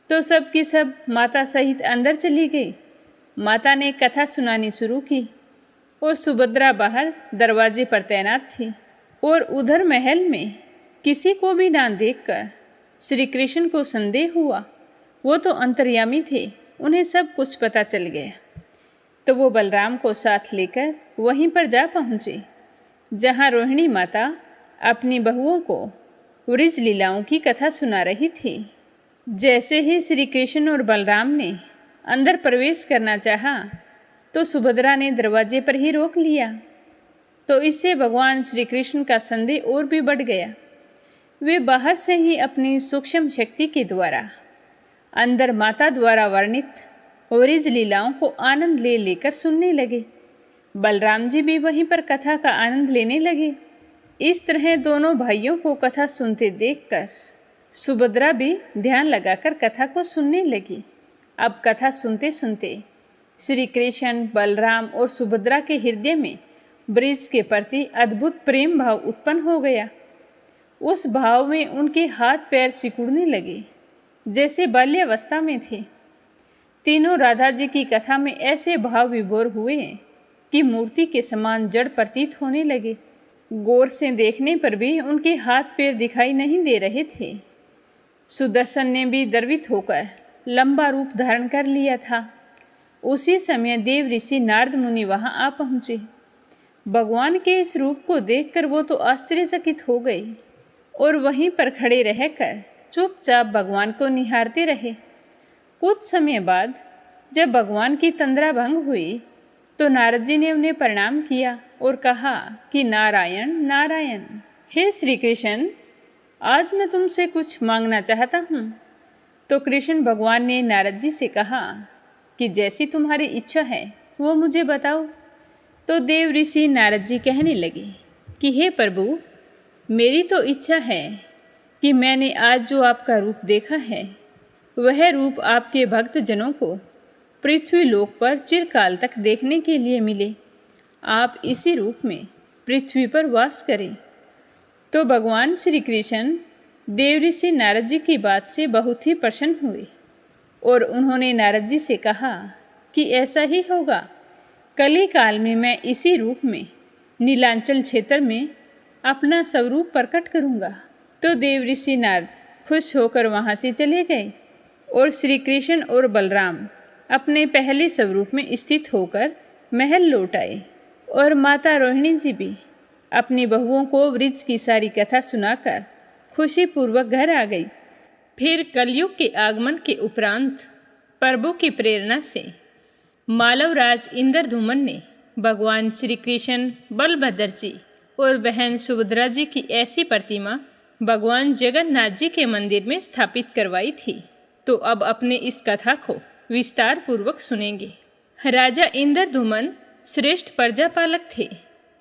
Speaker 1: तो सब की सब माता सहित अंदर चली गई। माता ने कथा सुनानी शुरू की और सुभद्रा बाहर दरवाजे पर तैनात थी। और उधर महल में किसी को भी ना देखकर श्री कृष्ण को संदेह हुआ। वो तो अंतर्यामी थे, उन्हें सब कुछ पता चल गया। तो वो बलराम को साथ लेकर वहीं पर जा पहुँचे जहाँ रोहिणी माता अपनी बहुओं को ब्रिज लीलाओं की कथा सुना रही थी। जैसे ही श्री कृष्ण और बलराम ने अंदर प्रवेश करना चाहा तो सुभद्रा ने दरवाजे पर ही रोक लिया। तो इससे भगवान श्री कृष्ण का संदेह और भी बढ़ गया। वे बाहर से ही अपनी सूक्ष्म शक्ति के द्वारा अंदर माता द्वारा वर्णित ब्रिज लीलाओं को आनंद ले लेकर सुनने लगे। बलराम जी भी वहीं पर कथा का आनंद लेने लगे। इस तरह दोनों भाइयों को कथा सुनते देखकर सुभद्रा भी ध्यान लगाकर कथा को सुनने लगी। अब कथा सुनते सुनते श्री कृष्ण, बलराम और सुभद्रा के हृदय में ब्रिज के प्रति अद्भुत प्रेम भाव उत्पन्न हो गया। उस भाव में उनके हाथ पैर सिकुड़ने लगे जैसे बाल्यावस्था में थे। तीनों राधा जी की कथा में ऐसे भाव विभोर हुए कि मूर्ति के समान जड़ प्रतीत होने लगे। गौर से देखने पर भी उनके हाथ पैर दिखाई नहीं दे रहे थे। सुदर्शन ने भी द्रवित होकर लंबा रूप धारण कर लिया था। उसी समय देव ऋषि नारद मुनि वहां आ पहुँचे। भगवान के इस रूप को देखकर वो तो आश्चर्यचकित हो गए और वहीं पर खड़े रहकर चुपचाप भगवान को निहारते रहे। कुछ समय बाद जब भगवान की तंद्रा भंग हुई तो नारद जी ने उन्हें प्रणाम किया और कहा कि नारायण नारायण। हे श्री कृष्ण, आज मैं तुमसे कुछ मांगना चाहता हूँ। तो कृष्ण भगवान ने नारद जी से कहा कि जैसी तुम्हारी इच्छा है वो मुझे बताओ। तो देव ऋषि नारद जी कहने लगे कि हे प्रभु, मेरी तो इच्छा है कि मैंने आज जो आपका रूप देखा है वह रूप आपके भक्त जनों को पृथ्वी लोक पर चिरकाल तक देखने के लिए मिले। आप इसी रूप में पृथ्वी पर वास करें। तो भगवान श्री कृष्ण देव ऋषि नारद जी की बात से बहुत ही प्रसन्न हुए और उन्होंने नारद जी से कहा कि ऐसा ही होगा। कली काल में मैं इसी रूप में नीलांचल क्षेत्र में अपना स्वरूप प्रकट करूँगा। तो देव ऋषि नारद खुश होकर वहाँ से चले गए और श्री कृष्ण और बलराम अपने पहले स्वरूप में स्थित होकर महल लौट आए और माता रोहिणी जी भी अपनी बहुओं को वृक्ष की सारी कथा सुनाकर खुशीपूर्वक घर आ गई। फिर कलयुग के आगमन के उपरांत प्रभु की प्रेरणा से मालवराज इंद्रधुमन ने भगवान श्री कृष्ण, बलभद्र जी और बहन सुभद्रा जी की ऐसी प्रतिमा भगवान जगन्नाथ जी के मंदिर में स्थापित करवाई थी। तो अब अपने इस कथा को विस्तार पूर्वक सुनेंगे। राजा इंद्रधुमन श्रेष्ठ प्रजापालक थे।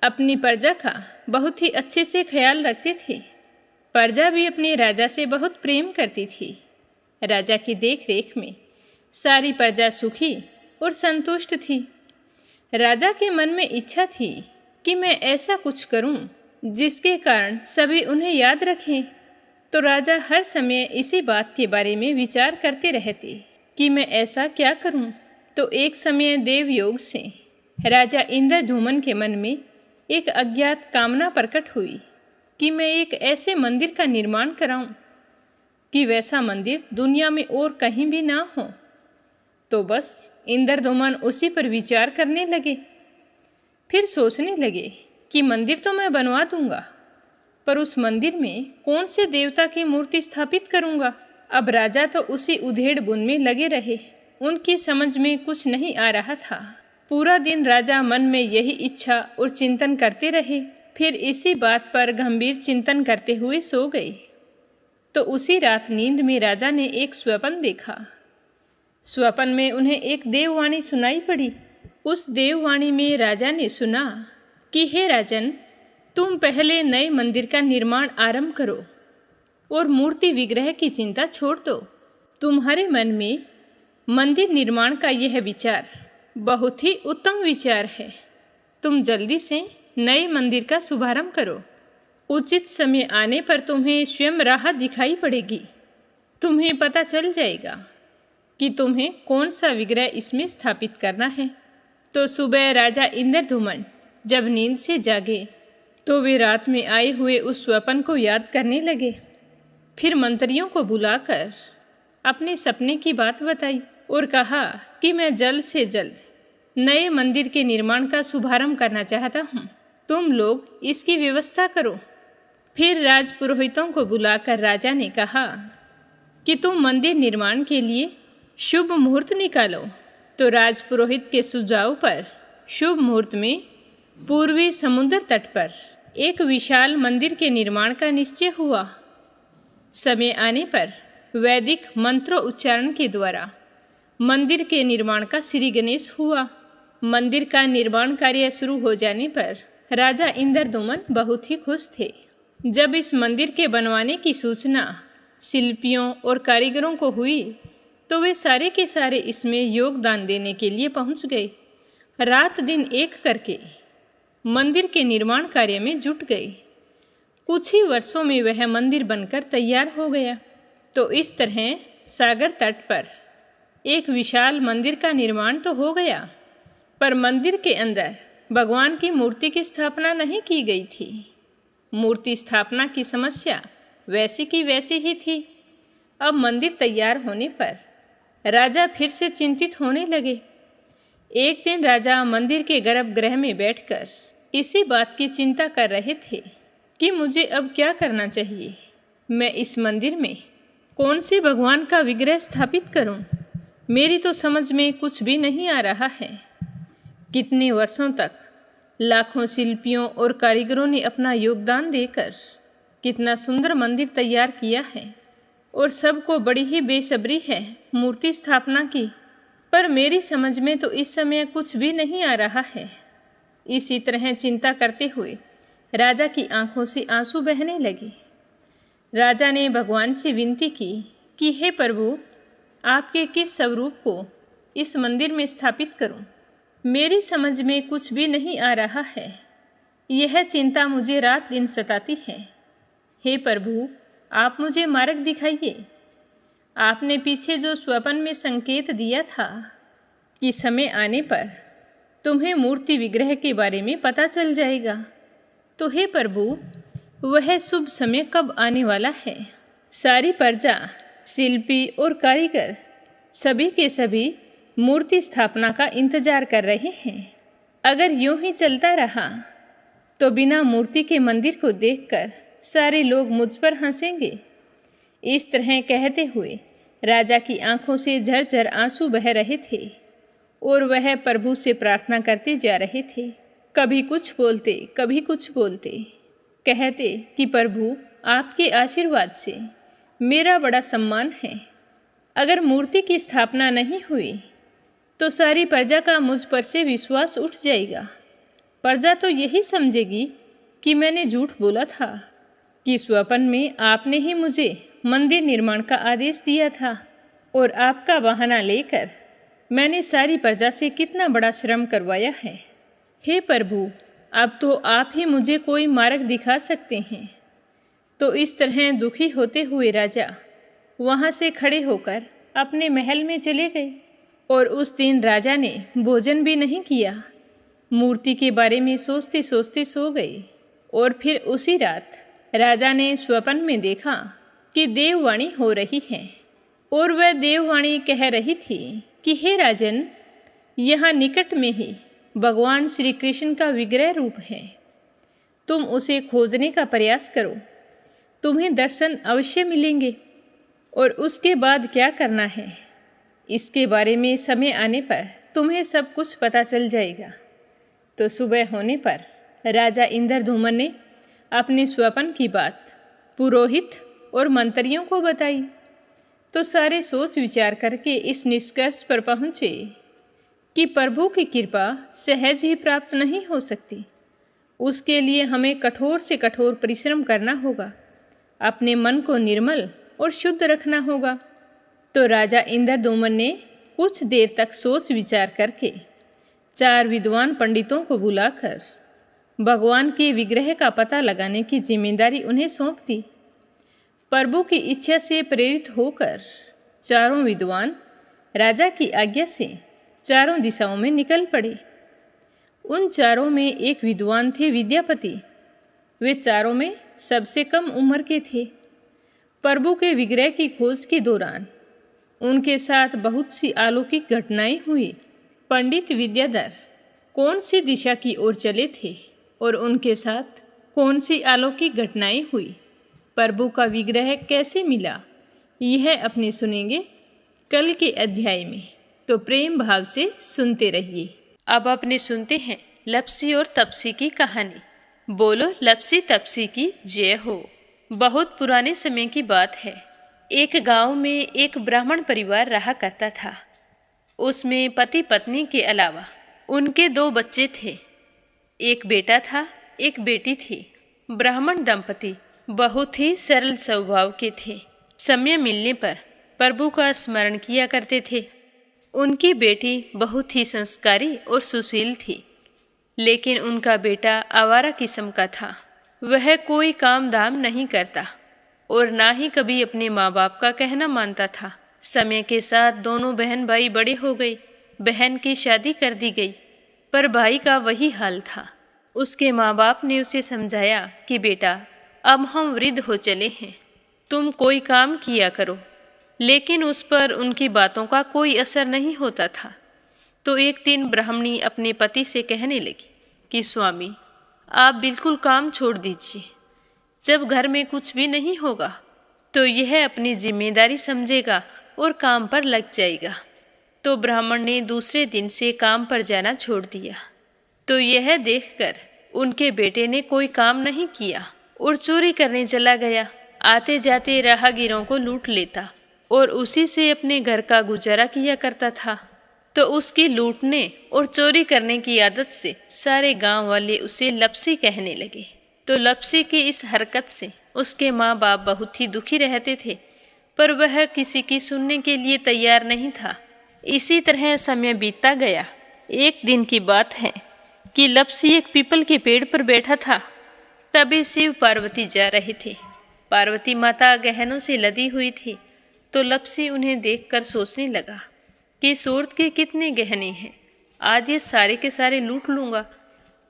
Speaker 1: अपनी प्रजा का बहुत ही अच्छे से ख्याल रखते थे। प्रजा भी अपने राजा से बहुत प्रेम करती थी। राजा की देखरेख में सारी प्रजा सुखी और संतुष्ट थी। राजा के मन में इच्छा थी कि मैं ऐसा कुछ करूं जिसके कारण सभी उन्हें याद रखें। तो राजा हर समय इसी बात के बारे में विचार करते रहते कि मैं ऐसा क्या करूं। तो एक समय देवयोग से राजा इंद्रधुमन के मन में एक अज्ञात कामना प्रकट हुई कि मैं एक ऐसे मंदिर का निर्माण कराऊं कि वैसा मंदिर दुनिया में और कहीं भी ना हो। तो बस इंद्रधुमन उसी पर विचार करने लगे। फिर सोचने लगे कि मंदिर तो मैं बनवा दूंगा, पर उस मंदिर में कौन से देवता की मूर्ति स्थापित करूंगा। अब राजा तो उसी उधेड़ बुन में लगे रहे। उनकी समझ में कुछ नहीं आ रहा था। पूरा दिन राजा मन में यही इच्छा और चिंतन करते रहे। फिर इसी बात पर गंभीर चिंतन करते हुए सो गए। तो उसी रात नींद में राजा ने एक स्वप्न देखा। स्वप्न में उन्हें एक देववाणी सुनाई पड़ी। उस देववाणी में राजा ने सुना कि हे राजन, तुम पहले नए मंदिर का निर्माण आरंभ करो और मूर्ति विग्रह की चिंता छोड़ दो। तुम्हारे मन में मंदिर निर्माण का यह विचार बहुत ही उत्तम विचार है। तुम जल्दी से नए मंदिर का शुभारंभ करो। उचित समय आने पर तुम्हें स्वयं राह दिखाई पड़ेगी। तुम्हें पता चल जाएगा कि तुम्हें कौन सा विग्रह इसमें स्थापित करना है। तो सुबह राजा इंद्रधुमन जब नींद से जागे तो वे रात में आए हुए उस स्वप्न को याद करने लगे। फिर मंत्रियों को बुलाकर अपने सपने की बात बताई और कहा कि मैं जल्द से जल्द नए मंदिर के निर्माण का शुभारंभ करना चाहता हूँ। तुम लोग इसकी व्यवस्था करो। फिर राजपुरोहितों को बुलाकर राजा ने कहा कि तुम मंदिर निर्माण के लिए शुभ मुहूर्त निकालो। तो राजपुरोहित के सुझाव पर शुभ मुहूर्त में पूर्वी समुद्र तट पर एक विशाल मंदिर के निर्माण का निश्चय हुआ। समय आने पर वैदिक मंत्रोच्चारण के द्वारा मंदिर के निर्माण का श्री गणेश हुआ। मंदिर का निर्माण कार्य शुरू हो जाने पर राजा इंद्रधुमन बहुत ही खुश थे। जब इस मंदिर के बनवाने की सूचना शिल्पियों और कारीगरों को हुई तो वे सारे के सारे इसमें योगदान देने के लिए पहुंच गए। रात दिन एक करके मंदिर के निर्माण कार्य में जुट गए। कुछ ही वर्षों में वह मंदिर बनकर तैयार हो गया। तो इस तरह सागर तट पर एक विशाल मंदिर का निर्माण तो हो गया, पर मंदिर के अंदर भगवान की मूर्ति की स्थापना नहीं की गई थी। मूर्ति स्थापना की समस्या वैसी की वैसी ही थी। अब मंदिर तैयार होने पर राजा फिर से चिंतित होने लगे। एक दिन राजा मंदिर के गर्भगृह में बैठकर इसी बात की चिंता कर रहे थे कि मुझे अब क्या करना चाहिए। मैं इस मंदिर में कौन से भगवान का विग्रह स्थापित करूं? मेरी तो समझ में कुछ भी नहीं आ रहा है। कितने वर्षों तक लाखों शिल्पियों और कारीगरों ने अपना योगदान देकर कितना सुंदर मंदिर तैयार किया है और सबको बड़ी ही बेसब्री है मूर्ति स्थापना की, पर मेरी समझ में तो इस समय कुछ भी नहीं आ रहा है। इसी तरह चिंता करते हुए राजा की आंखों से आंसू बहने लगे। राजा ने भगवान से विनती की कि हे प्रभु, आपके किस स्वरूप को इस मंदिर में स्थापित करूं? मेरी समझ में कुछ भी नहीं आ रहा है। यह चिंता मुझे रात दिन सताती है। हे प्रभु, आप मुझे मार्ग दिखाइए। आपने पीछे जो स्वप्न में संकेत दिया था कि समय आने पर तुम्हें मूर्ति विग्रह के बारे में पता चल जाएगा, तो हे प्रभु, वह शुभ समय कब आने वाला है? सारी प्रजा, शिल्पी और कारीगर सभी के सभी मूर्ति स्थापना का इंतजार कर रहे हैं। अगर यूं ही चलता रहा तो बिना मूर्ति के मंदिर को देखकर सारे लोग मुझ पर हंसेंगे। इस तरह कहते हुए राजा की आंखों से झरझर आंसू बह रहे थे और वह प्रभु से प्रार्थना करते जा रहे थे। कभी कुछ बोलते, कभी कुछ बोलते, कहते कि प्रभु, आपके आशीर्वाद से मेरा बड़ा सम्मान है। अगर मूर्ति की स्थापना नहीं हुई तो सारी प्रजा का मुझ पर से विश्वास उठ जाएगा। प्रजा तो यही समझेगी कि मैंने झूठ बोला था, कि स्वप्न में आपने ही मुझे मंदिर निर्माण का आदेश दिया था और आपका बहाना लेकर मैंने सारी प्रजा से कितना बड़ा श्रम करवाया है। हे प्रभु, अब तो आप ही मुझे कोई मार्ग दिखा सकते हैं। तो इस तरह दुखी होते हुए राजा वहाँ से खड़े होकर अपने महल में चले गए और उस दिन राजा ने भोजन भी नहीं किया। मूर्ति के बारे में सोचते सोचते सो गए और फिर उसी रात राजा ने स्वप्न में देखा कि देववाणी हो रही है और वह देववाणी कह रही थी कि हे राजन, यहाँ निकट में ही भगवान श्री कृष्ण का विग्रह रूप है। तुम उसे खोजने का प्रयास करो, तुम्हें दर्शन अवश्य मिलेंगे। और उसके बाद क्या करना है, इसके बारे में समय आने पर तुम्हें सब कुछ पता चल जाएगा। तो सुबह होने पर राजा इंद्रधूमन ने अपने स्वप्न की बात पुरोहित और मंत्रियों को बताई। तो सारे सोच विचार करके इस निष्कर्ष पर पहुँचे कि प्रभु की कृपा सहज ही प्राप्त नहीं हो सकती। उसके लिए हमें कठोर से कठोर परिश्रम करना होगा, अपने मन को निर्मल और शुद्ध रखना होगा। तो राजा इंद्रदूमन ने कुछ देर तक सोच विचार करके 4 विद्वान पंडितों को बुलाकर भगवान के विग्रह का पता लगाने की जिम्मेदारी उन्हें सौंप दी। प्रभु की इच्छा से प्रेरित होकर चारों विद्वान राजा की आज्ञा से चारों दिशाओं में निकल पड़े। उन चारों में एक विद्वान थे विद्यापति। वे चारों में सबसे कम उम्र के थे। प्रभु के विग्रह की खोज के दौरान उनके साथ बहुत सी अलौकिक घटनाएं हुई। पंडित विद्याधर कौन सी दिशा की ओर चले थे और उनके साथ कौन सी अलौकिक घटनाएं हुई, प्रभु का विग्रह कैसे मिला, यह अपने सुनेंगे कल के अध्याय में। तो प्रेम भाव से सुनते रहिए। अब अपने सुनते हैं लप्सी और तपसी की कहानी। बोलो लप्सी तपसी की जय हो। बहुत पुराने समय की बात है। एक गांव में एक ब्राह्मण परिवार रहा करता था। उसमें पति पत्नी के अलावा उनके 2 बच्चे थे। एक बेटा था, एक बेटी थी। ब्राह्मण दंपति बहुत ही सरल स्वभाव के थे। समय मिलने पर प्रभु का स्मरण किया करते थे। उनकी बेटी बहुत ही संस्कारी और सुशील थी, लेकिन उनका बेटा आवारा किस्म का था। वह कोई काम धाम नहीं करता और ना ही कभी अपने माँ बाप का कहना मानता था। समय के साथ दोनों बहन भाई बड़े हो गए। बहन की शादी कर दी गई, पर भाई का वही हाल था। उसके माँ बाप ने उसे समझाया कि बेटा, अब हम वृद्ध हो चले हैं, तुम कोई काम किया करो। लेकिन उस पर उनकी बातों का कोई असर नहीं होता था। तो एक दिन ब्राह्मणी अपने पति से कहने लगी कि स्वामी, आप बिल्कुल काम छोड़ दीजिए। जब घर में कुछ भी नहीं होगा तो यह अपनी जिम्मेदारी समझेगा और काम पर लग जाएगा। तो ब्राह्मण ने दूसरे दिन से काम पर जाना छोड़ दिया। तो यह देखकर उनके बेटे ने कोई काम नहीं किया और चोरी करने चला गया। आते जाते राहगीरों को लूट लेता और उसी से अपने घर का गुजारा किया करता था। तो उसकी लूटने और चोरी करने की आदत से सारे गांव वाले उसे लपसी कहने लगे। तो लपसी की इस हरकत से उसके माँ बाप बहुत ही दुखी रहते थे, पर वह किसी की सुनने के लिए तैयार नहीं था। इसी तरह समय बीतता गया। एक दिन की बात है कि लपसी एक पीपल के पेड़ पर बैठा था। तभी शिव पार्वती जा रहे थे। पार्वती माता गहनों से लदी हुई थी। तो लपसी उन्हें देखकर सोचने लगा कि सूरत के कितने गहने हैं, आज ये सारे के सारे लूट लूँगा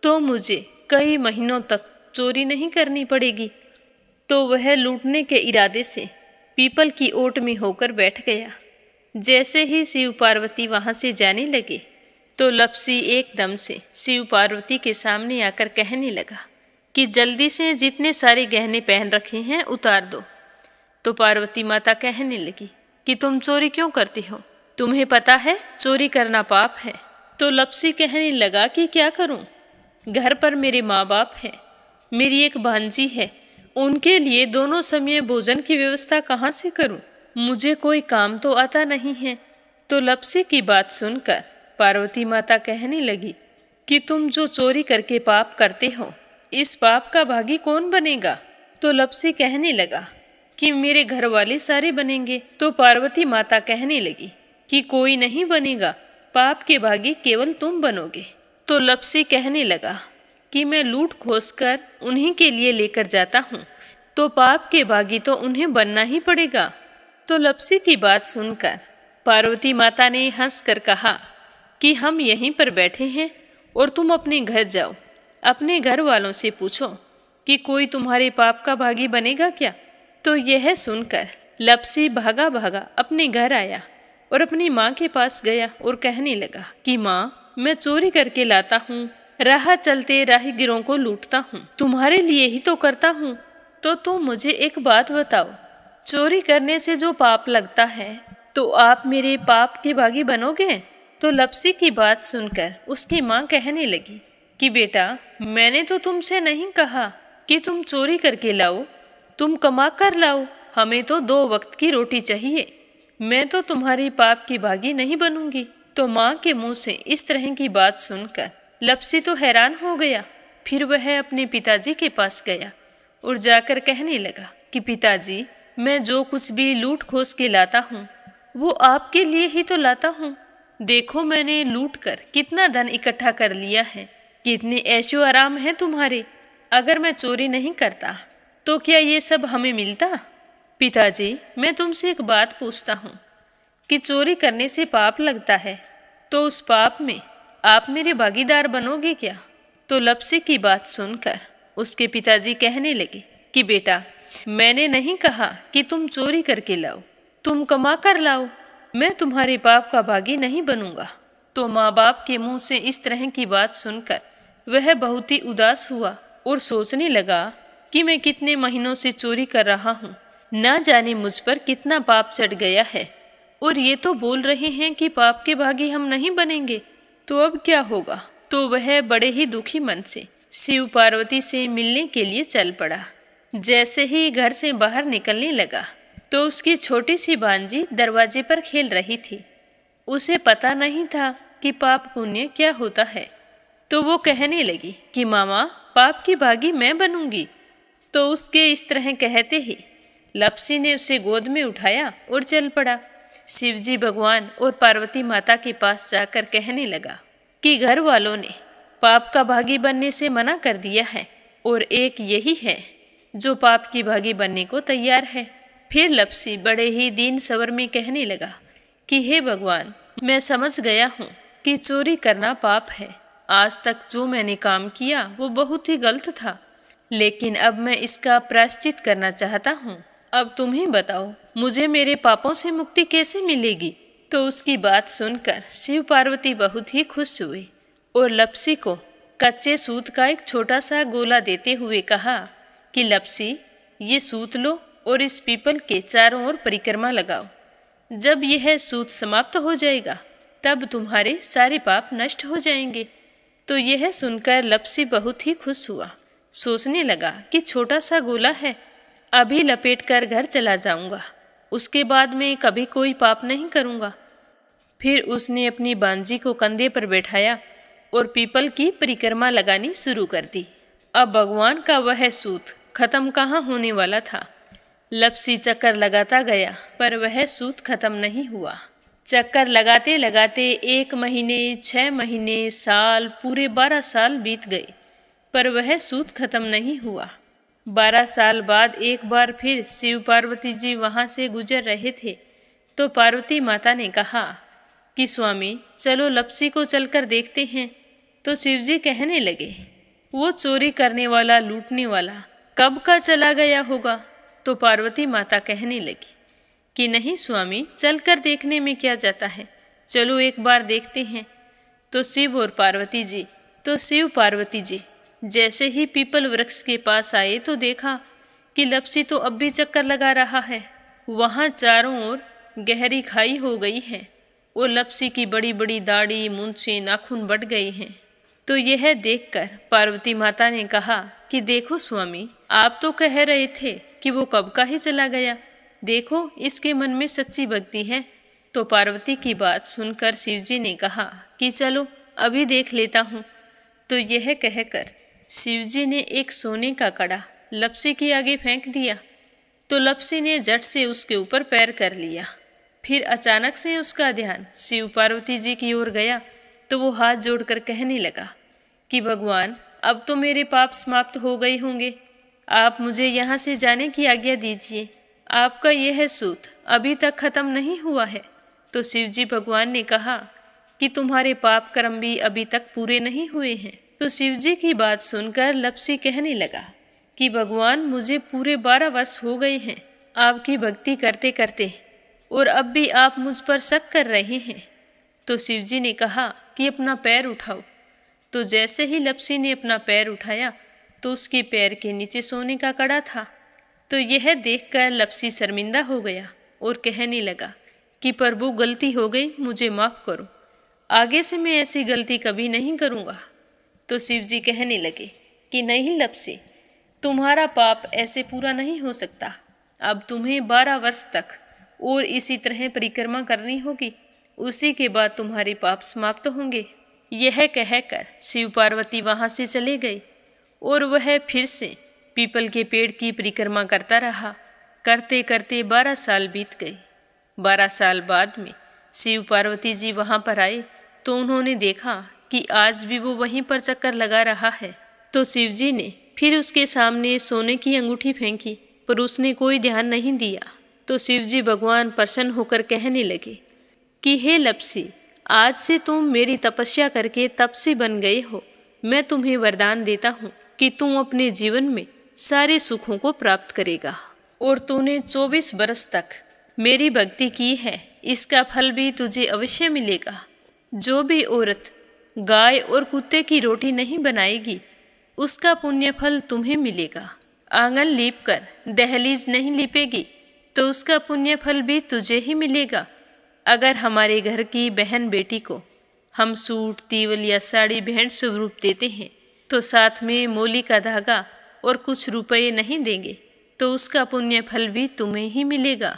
Speaker 1: तो मुझे कई महीनों तक चोरी नहीं करनी पड़ेगी। तो वह लूटने के इरादे से पीपल की ओट में होकर बैठ गया। जैसे ही शिव पार्वती वहाँ से जाने लगे तो लपसी एकदम से शिव पार्वती के सामने आकर कहने लगा कि जल्दी से जितने सारे गहने पहन रखे हैं उतार दो। तो पार्वती माता कहने लगी कि तुम चोरी क्यों करती हो, तुम्हें पता है चोरी करना पाप है। तो लपसी कहने लगा कि क्या करूं, घर पर मेरे माँ बाप हैं, मेरी एक भांजी है, उनके लिए दोनों समय भोजन की व्यवस्था कहाँ से करूं, मुझे कोई काम तो आता नहीं है। तो लपसी की बात सुनकर पार्वती माता कहने लगी कि तुम जो चोरी करके पाप करते हो, इस पाप का भागी कौन बनेगा। तो लपसी कहने लगा कि मेरे घर वाले सारे बनेंगे। तो पार्वती माता कहने लगी कि कोई नहीं बनेगा, पाप के भागी केवल तुम बनोगे। तो लपसी कहने लगा कि मैं लूट खोस कर उन्हीं के लिए लेकर जाता हूँ, तो पाप के भागी तो उन्हें बनना ही पड़ेगा। तो लपसी की बात सुनकर पार्वती माता ने हंसकर कहा कि हम यहीं पर बैठे हैं और तुम अपने घर जाओ, अपने घर वालों से पूछो कि कोई तुम्हारे पाप का भागी बनेगा क्या। तो यह सुनकर लपसी भागा भागा अपने घर आया और अपनी माँ के पास गया और कहने लगा कि माँ, मैं चोरी करके लाता हूँ, राह चलते राहगीरों को लूटता हूँ, तुम्हारे लिए ही तो करता हूँ। तो तुम मुझे एक बात बताओ, चोरी करने से जो पाप लगता है तो आप मेरे पाप के भागी बनोगे। तो लपसी की बात सुनकर उसकी माँ कहने लगी कि बेटा, मैंने तो तुमसे नहीं कहा कि तुम चोरी करके लाओ, तुम कमा कर लाओ, हमें तो 2 वक्त की रोटी चाहिए, मैं तो तुम्हारी पाप की भागी नहीं बनूंगी। तो माँ के मुंह से इस तरह की बात सुनकर लपसी तो हैरान हो गया। फिर वह अपने पिताजी के पास गया और जाकर कहने लगा कि पिताजी, मैं जो कुछ भी लूट खोस के लाता हूँ वो आपके लिए ही तो लाता हूँ। देखो मैंने लूट कर कितना धन इकट्ठा कर लिया है, कितने ऐशो आराम हैं तुम्हारे। अगर मैं चोरी नहीं करता तो क्या ये सब हमें मिलता। पिताजी, मैं तुमसे एक बात पूछता हूँ कि चोरी करने से पाप लगता है, तो उस पाप में आप मेरे भागीदार बनोगे क्या। तो लपसी की बात सुनकर उसके पिताजी कहने लगे कि बेटा, मैंने नहीं कहा कि तुम चोरी करके लाओ, तुम कमा कर लाओ, मैं तुम्हारे पाप का भागी नहीं बनूंगा। तो माँ बाप के मुंह से इस तरह की बात सुनकर वह बहुत ही उदास हुआ और सोचने लगा कि मैं कितने महीनों से चोरी कर रहा हूँ, ना जाने मुझ पर कितना पाप चढ़ गया है, और ये तो बोल रहे हैं कि पाप के भागी हम नहीं बनेंगे, तो अब क्या होगा। तो वह बड़े ही दुखी मन से शिव पार्वती से मिलने के लिए चल पड़ा। जैसे ही घर से बाहर निकलने लगा तो उसकी छोटी सी भांजी दरवाजे पर खेल रही थी। उसे पता नहीं था कि पाप पुण्य क्या होता है। तो वो कहने लगी कि मामा, पाप की भागी मैं बनूंगी। तो उसके इस तरह कहते ही लपसी ने उसे गोद में उठाया और चल पड़ा। शिवजी भगवान और पार्वती माता के पास जाकर कहने लगा कि घर वालों ने पाप का भागी बनने से मना कर दिया है और एक यही है जो पाप की भागी बनने को तैयार है। फिर लपसी बड़े ही दीन स्वर में कहने लगा कि हे भगवान, मैं समझ गया हूँ कि चोरी करना पाप है। आज तक जो मैंने काम किया वो बहुत ही गलत था, लेकिन अब मैं इसका प्रायश्चित करना चाहता हूँ। अब तुम ही बताओ, मुझे मेरे पापों से मुक्ति कैसे मिलेगी। तो उसकी बात सुनकर शिव पार्वती बहुत ही खुश हुए और लपसी को कच्चे सूत का एक छोटा सा गोला देते हुए कहा कि लपसी, ये सूत लो और इस पीपल के चारों ओर परिक्रमा लगाओ। जब यह सूत समाप्त हो जाएगा तब तुम्हारे सारे पाप नष्ट हो जाएंगे। तो यह सुनकर लपसी बहुत ही खुश हुआ। सोचने लगा कि छोटा सा गोला है, अभी लपेट कर घर चला जाऊंगा, उसके बाद में कभी कोई पाप नहीं करूंगा। फिर उसने अपनी बांजी को कंधे पर बैठाया और पीपल की परिक्रमा लगानी शुरू कर दी। अब भगवान का वह सूत खत्म कहाँ होने वाला था। लपसी चक्कर लगाता गया पर वह सूत खत्म नहीं हुआ। चक्कर लगाते लगाते 1 महीने, 6 महीने, साल, पूरे 12 साल बीत गए पर वह सूत खत्म नहीं हुआ। 12 साल बाद एक बार फिर शिव पार्वती जी वहाँ से गुजर रहे थे तो पार्वती माता ने कहा कि स्वामी चलो लपसी को चलकर देखते हैं। तो शिवजी कहने लगे, वो चोरी करने वाला, लूटने वाला कब का चला गया होगा। तो पार्वती माता कहने लगी कि नहीं स्वामी, चलकर देखने में क्या जाता है, चलो एक बार देखते हैं। तो शिव पार्वती जी जैसे ही पीपल वृक्ष के पास आए तो देखा कि लपसी तो अब भी चक्कर लगा रहा है। वहाँ चारों ओर गहरी खाई हो गई है और लपसी की बड़ी बड़ी दाढ़ी, मूंछें, नाखून बढ़ गए हैं। तो यह देखकर पार्वती माता ने कहा कि देखो स्वामी, आप तो कह रहे थे कि वो कब का ही चला गया, देखो इसके मन में सच्ची भक्ति है। तो पार्वती की बात सुनकर शिवजी ने कहा कि चलो अभी देख लेता हूँ। तो यह कहकर शिवजी ने एक सोने का कड़ा लपसी के आगे फेंक दिया। तो लपसी ने झट से उसके ऊपर पैर कर लिया। फिर अचानक से उसका ध्यान शिव पार्वती जी की ओर गया तो वो हाथ जोड़कर कहने लगा कि भगवान, अब तो मेरे पाप समाप्त हो गए होंगे, आप मुझे यहाँ से जाने की आज्ञा दीजिए, आपका यह सूत अभी तक खत्म नहीं हुआ है। तो शिवजी भगवान ने कहा कि तुम्हारे पाप कर्म भी अभी तक पूरे नहीं हुए हैं। तो शिवजी की बात सुनकर लपसी कहने लगा कि भगवान, मुझे पूरे 12 वर्ष हो गए हैं आपकी भक्ति करते करते और अब भी आप मुझ पर शक कर रहे हैं। तो शिवजी ने कहा कि अपना पैर उठाओ। तो जैसे ही लपसी ने अपना पैर उठाया तो उसके पैर के नीचे सोने का कड़ा था। तो यह देखकर लपसी शर्मिंदा हो गया और कहने लगा कि प्रभु, गलती हो गई, मुझे माफ़ करो, आगे से मैं ऐसी गलती कभी नहीं करूँगा। तो शिवजी कहने लगे कि नहीं लपसी, तुम्हारा पाप ऐसे पूरा नहीं हो सकता, अब तुम्हें 12 वर्ष तक और इसी तरह परिक्रमा करनी होगी, उसी के बाद तुम्हारे पाप समाप्त होंगे। यह कहकर शिव पार्वती वहाँ से चले गए और वह फिर से पीपल के पेड़ की परिक्रमा करता रहा। करते करते 12 साल बीत गए। 12 साल बाद में शिव पार्वती जी वहाँ पर आए तो उन्होंने देखा कि आज भी वो वहीं पर चक्कर लगा रहा है। तो शिवजी ने फिर उसके सामने सोने की अंगूठी फेंकी पर उसने कोई ध्यान नहीं दिया। तो शिवजी भगवान प्रसन्न होकर कहने लगे कि हे लपसी, आज से तुम मेरी तपस्या करके तपसी बन गए हो। मैं तुम्हें वरदान देता हूँ कि तुम अपने जीवन में सारे सुखों को प्राप्त करेगा और तूने 24 बरस तक मेरी भक्ति की है, इसका फल भी तुझे अवश्य मिलेगा। जो भी औरत गाय और कुत्ते की रोटी नहीं बनाएगी उसका पुण्य फल तुम्हें मिलेगा। आंगन लीप कर दहलीज नहीं लीपेगी तो उसका पुण्य फल भी तुझे ही मिलेगा। अगर हमारे घर की बहन बेटी को हम सूट, तीवल या साड़ी भेंट स्वरूप देते हैं तो साथ में मोली का धागा और कुछ रुपए नहीं देंगे तो उसका पुण्य फल भी तुम्हें ही मिलेगा।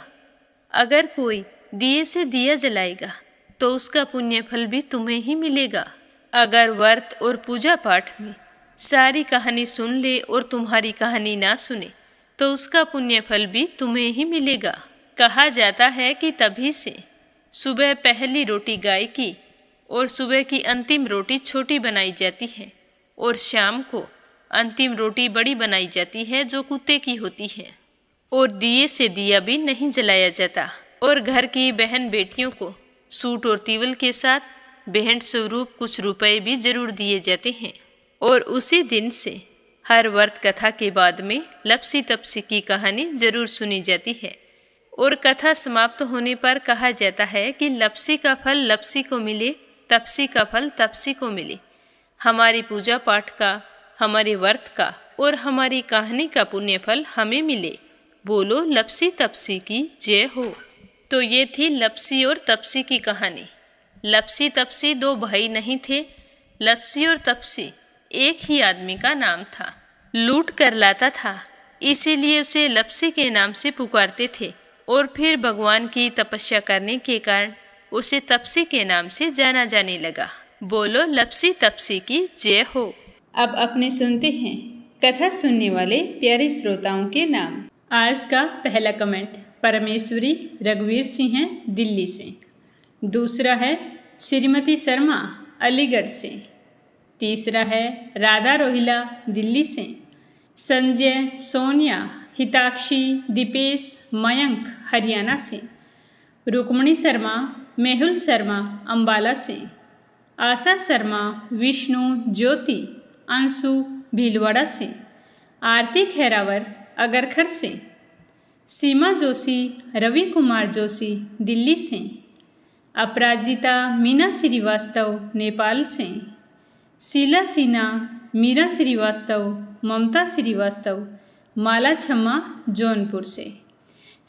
Speaker 1: अगर कोई दिए से दिया जलाएगा तो उसका पुण्य फल भी तुम्हें ही मिलेगा। अगर व्रत और पूजा पाठ में सारी कहानी सुन ले और तुम्हारी कहानी ना सुने तो उसका पुण्य फल भी तुम्हें ही मिलेगा। कहा जाता है कि तभी से सुबह पहली रोटी गाय की और सुबह की अंतिम रोटी छोटी बनाई जाती है और शाम को अंतिम रोटी बड़ी बनाई जाती है जो कुत्ते की होती है। और दिए से दिया भी नहीं जलाया जाता और घर की बहन बेटियों को सूट और तीवल के साथ भेंट स्वरूप कुछ रुपए भी जरूर दिए जाते हैं। और उसी दिन से हर व्रत कथा के बाद में लपसी तपसी की कहानी जरूर सुनी जाती है और कथा समाप्त होने पर कहा जाता है कि लपसी का फल लपसी को मिले, तपसी का फल तपसी को मिले। हमारी पूजा पाठ का, हमारे व्रत का और हमारी कहानी का पुण्य फल हमें मिले। बोलो लपसी तपसी की जय हो। तो ये थी लपसी और तपसी की कहानी। लपसी तपसी 2 भाई नहीं थे, लपसी और तपसी एक ही आदमी का नाम था। लूट कर लाता था, इसीलिए उसे लप्सी के नाम से पुकारते थे और फिर भगवान की तपस्या करने के कारण उसे तपसी के नाम से जाना जाने लगा। बोलो लप्सी तपसी की जय हो। अब अपने सुनते हैं कथा सुनने वाले प्यारे श्रोताओं के नाम। आज का पहला कमेंट परमेश्वरी रघुवीर सिंह हैं दिल्ली से। दूसरा है श्रीमती शर्मा अलीगढ़ से। तीसरा है राधा रोहिला दिल्ली से। संजय, सोनिया, हिताक्षी, दीपेश, मयंक हरियाणा से। रुक्मणी शर्मा, मेहुल शर्मा अंबाला से। आशा शर्मा, विष्णु, ज्योति, अंशु भीलवाड़ा से। आरती खैरावर अगरखर से। सीमा जोशी, रवि कुमार जोशी दिल्ली से। अपराजिता मीना श्रीवास्तव नेपाल से। शीला सिन्हा, मीरा श्रीवास्तव, ममता श्रीवास्तव, माला छम्मा जौनपुर से।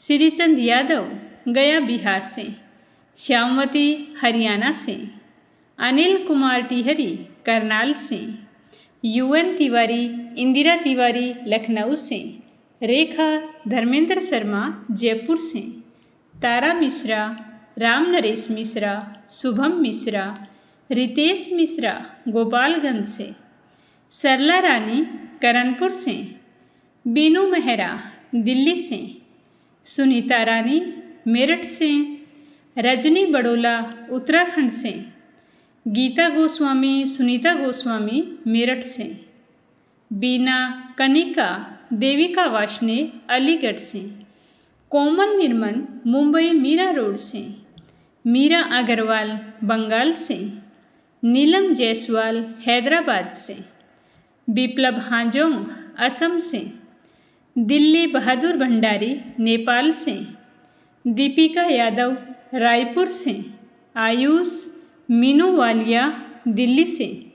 Speaker 1: श्रीचंद यादव गया बिहार से। श्यामवती हरियाणा से। अनिल कुमार टिहरी करनाल से। यूएन तिवारी, इंदिरा तिवारी लखनऊ से। रेखा धर्मेंद्र शर्मा जयपुर से। तारा मिश्रा, राम नरेश मिश्रा, शुभम मिश्रा, रितेश मिश्रा गोपालगंज से। सरला रानी करणपुर से। बीनू मेहरा दिल्ली से। सुनीता रानी मेरठ से। रजनी बड़ोला उत्तराखंड से। गीता गोस्वामी, सुनीता गोस्वामी मेरठ से। बीना कनिका, देविका वाशने अलीगढ़ से। कोमल निर्मल मुंबई मीरा रोड से। मीरा अग्रवाल बंगाल से। नीलम जायसवाल हैदराबाद से। बिप्लब हाजोंग असम से। दिल्ली बहादुर भंडारी नेपाल से। दीपिका यादव रायपुर से। आयुष मीनू वालिया दिल्ली से।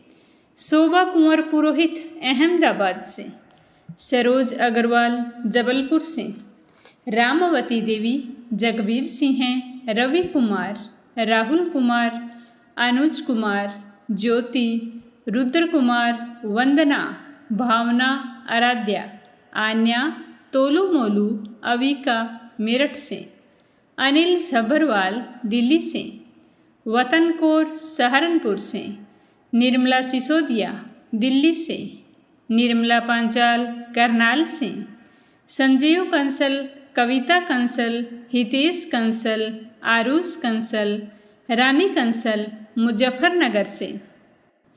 Speaker 1: शोभा कुंवर पुरोहित अहमदाबाद से। सरोज अग्रवाल जबलपुर से। रामावती देवी जगबीर सिंह हैं। रवि कुमार, राहुल कुमार, अनुज कुमार, ज्योति, रुद्र कुमार, वंदना, भावना, आराध्या, आन्या, तोलू मोलू, अविका मेरठ से। अनिल सभरवाल दिल्ली से। वतन कौर सहारनपुर से। निर्मला सिसोदिया दिल्ली से। निर्मला पांचाल करनाल से। संजीव कंसल, कविता कंसल, हितेश कंसल, आरुष कंसल, रानी कंसल मुजफ्फरनगर से।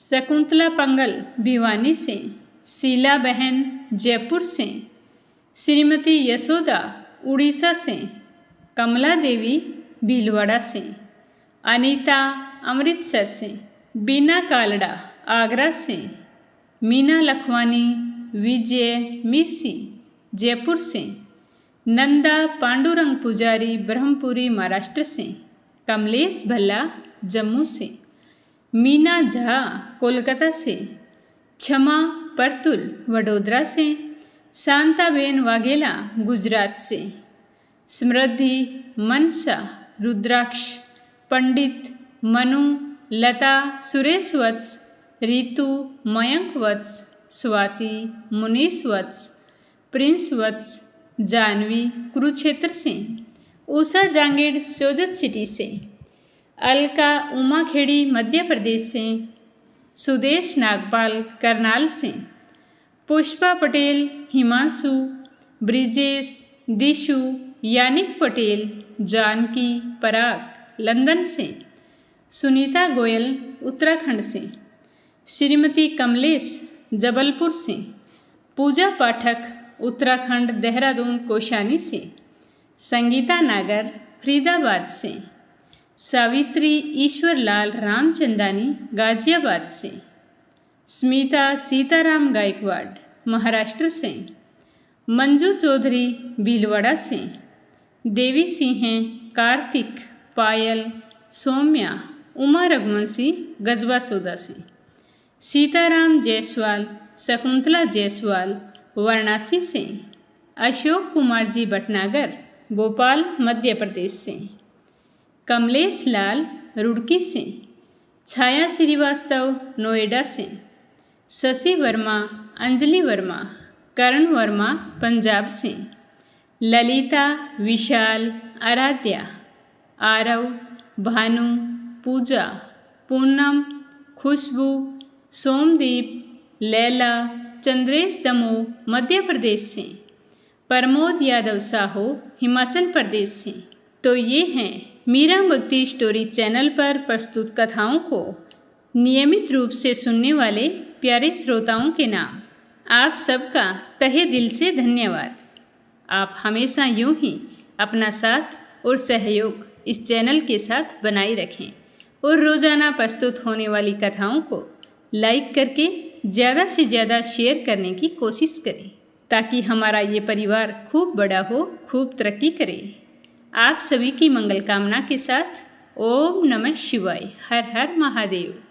Speaker 1: शकुंतला पंगल भिवानी से। शीला बहन जयपुर से। श्रीमती यशोदा उड़ीसा से। कमला देवी भीलवाड़ा से। अनीता अमृतसर से। बीना कालड़ा आगरा से। मीना लखवानी, विजय मिसी जयपुर से। नंदा पांडुरंग पुजारी ब्रह्मपुरी महाराष्ट्र से। कमलेश भल्ला जम्मू से। मीना झा कोलकाता से। क्षमा परतुल वडोदरा से। शांताबेन वाघेला गुजरात से। समृद्धि मनसा रुद्राक्ष, पंडित मनु, लता, सुरेश वत्स, रितु, मयंक वत्स, स्वाति, मुनीश वत्स, प्रिंस वत्स, जानवी कुरुक्षेत्र से। उषा जांगेड़ सोजत सिटी से। अलका उमाखेड़ी मध्य प्रदेश से। सुदेश नागपाल करनाल से। पुष्पा पटेल, हिमांशु, ब्रिजेश, दिशु, यानिक पटेल, जानकी, पराग लंदन से। सुनीता गोयल उत्तराखंड से। श्रीमती कमलेश जबलपुर से। पूजा पाठक उत्तराखंड देहरादून कोशानी से। संगीता नागर फरीदाबाद से। सावित्री ईश्वरलाल रामचंदानी गाजियाबाद से। स्मिता सीताराम गायकवाड़ महाराष्ट्र से। मंजू चौधरी भीलवाड़ा से। देवी सिंह, कार्तिक, पायल, सौम्या, उमा रघुवंशी गजबा सौदा से। सीताराम जायसवाल, शकुंतला जायसवाल वाराणसी से। अशोक कुमार जी भटनागर भोपाल मध्य प्रदेश से। कमलेश लाल रुड़की से। छाया श्रीवास्तव नोएडा से। शशि वर्मा, अंजलि वर्मा करण वर्मा पंजाब से, ललिता, विशाल, आराध्या, आरव, भानु, पूजा, पूनम, खुशबू, सोमदीप, लैला, चंद्रेश दमोह मध्य प्रदेश से, प्रमोद यादव साहू हिमाचल प्रदेश से। तो ये हैं मीरा भक्ति स्टोरी चैनल पर प्रस्तुत कथाओं को नियमित रूप से सुनने वाले प्यारे श्रोताओं के नाम। आप सबका तहे दिल से धन्यवाद। आप हमेशा यूं ही अपना साथ और सहयोग इस चैनल के साथ बनाए रखें और रोज़ाना प्रस्तुत होने वाली कथाओं को लाइक करके ज़्यादा से ज़्यादा शेयर करने की कोशिश करें, ताकि हमारा ये परिवार खूब बड़ा हो, खूब तरक्की करे। आप सभी की मंगल कामना के साथ ओम नमः शिवाय। हर हर महादेव।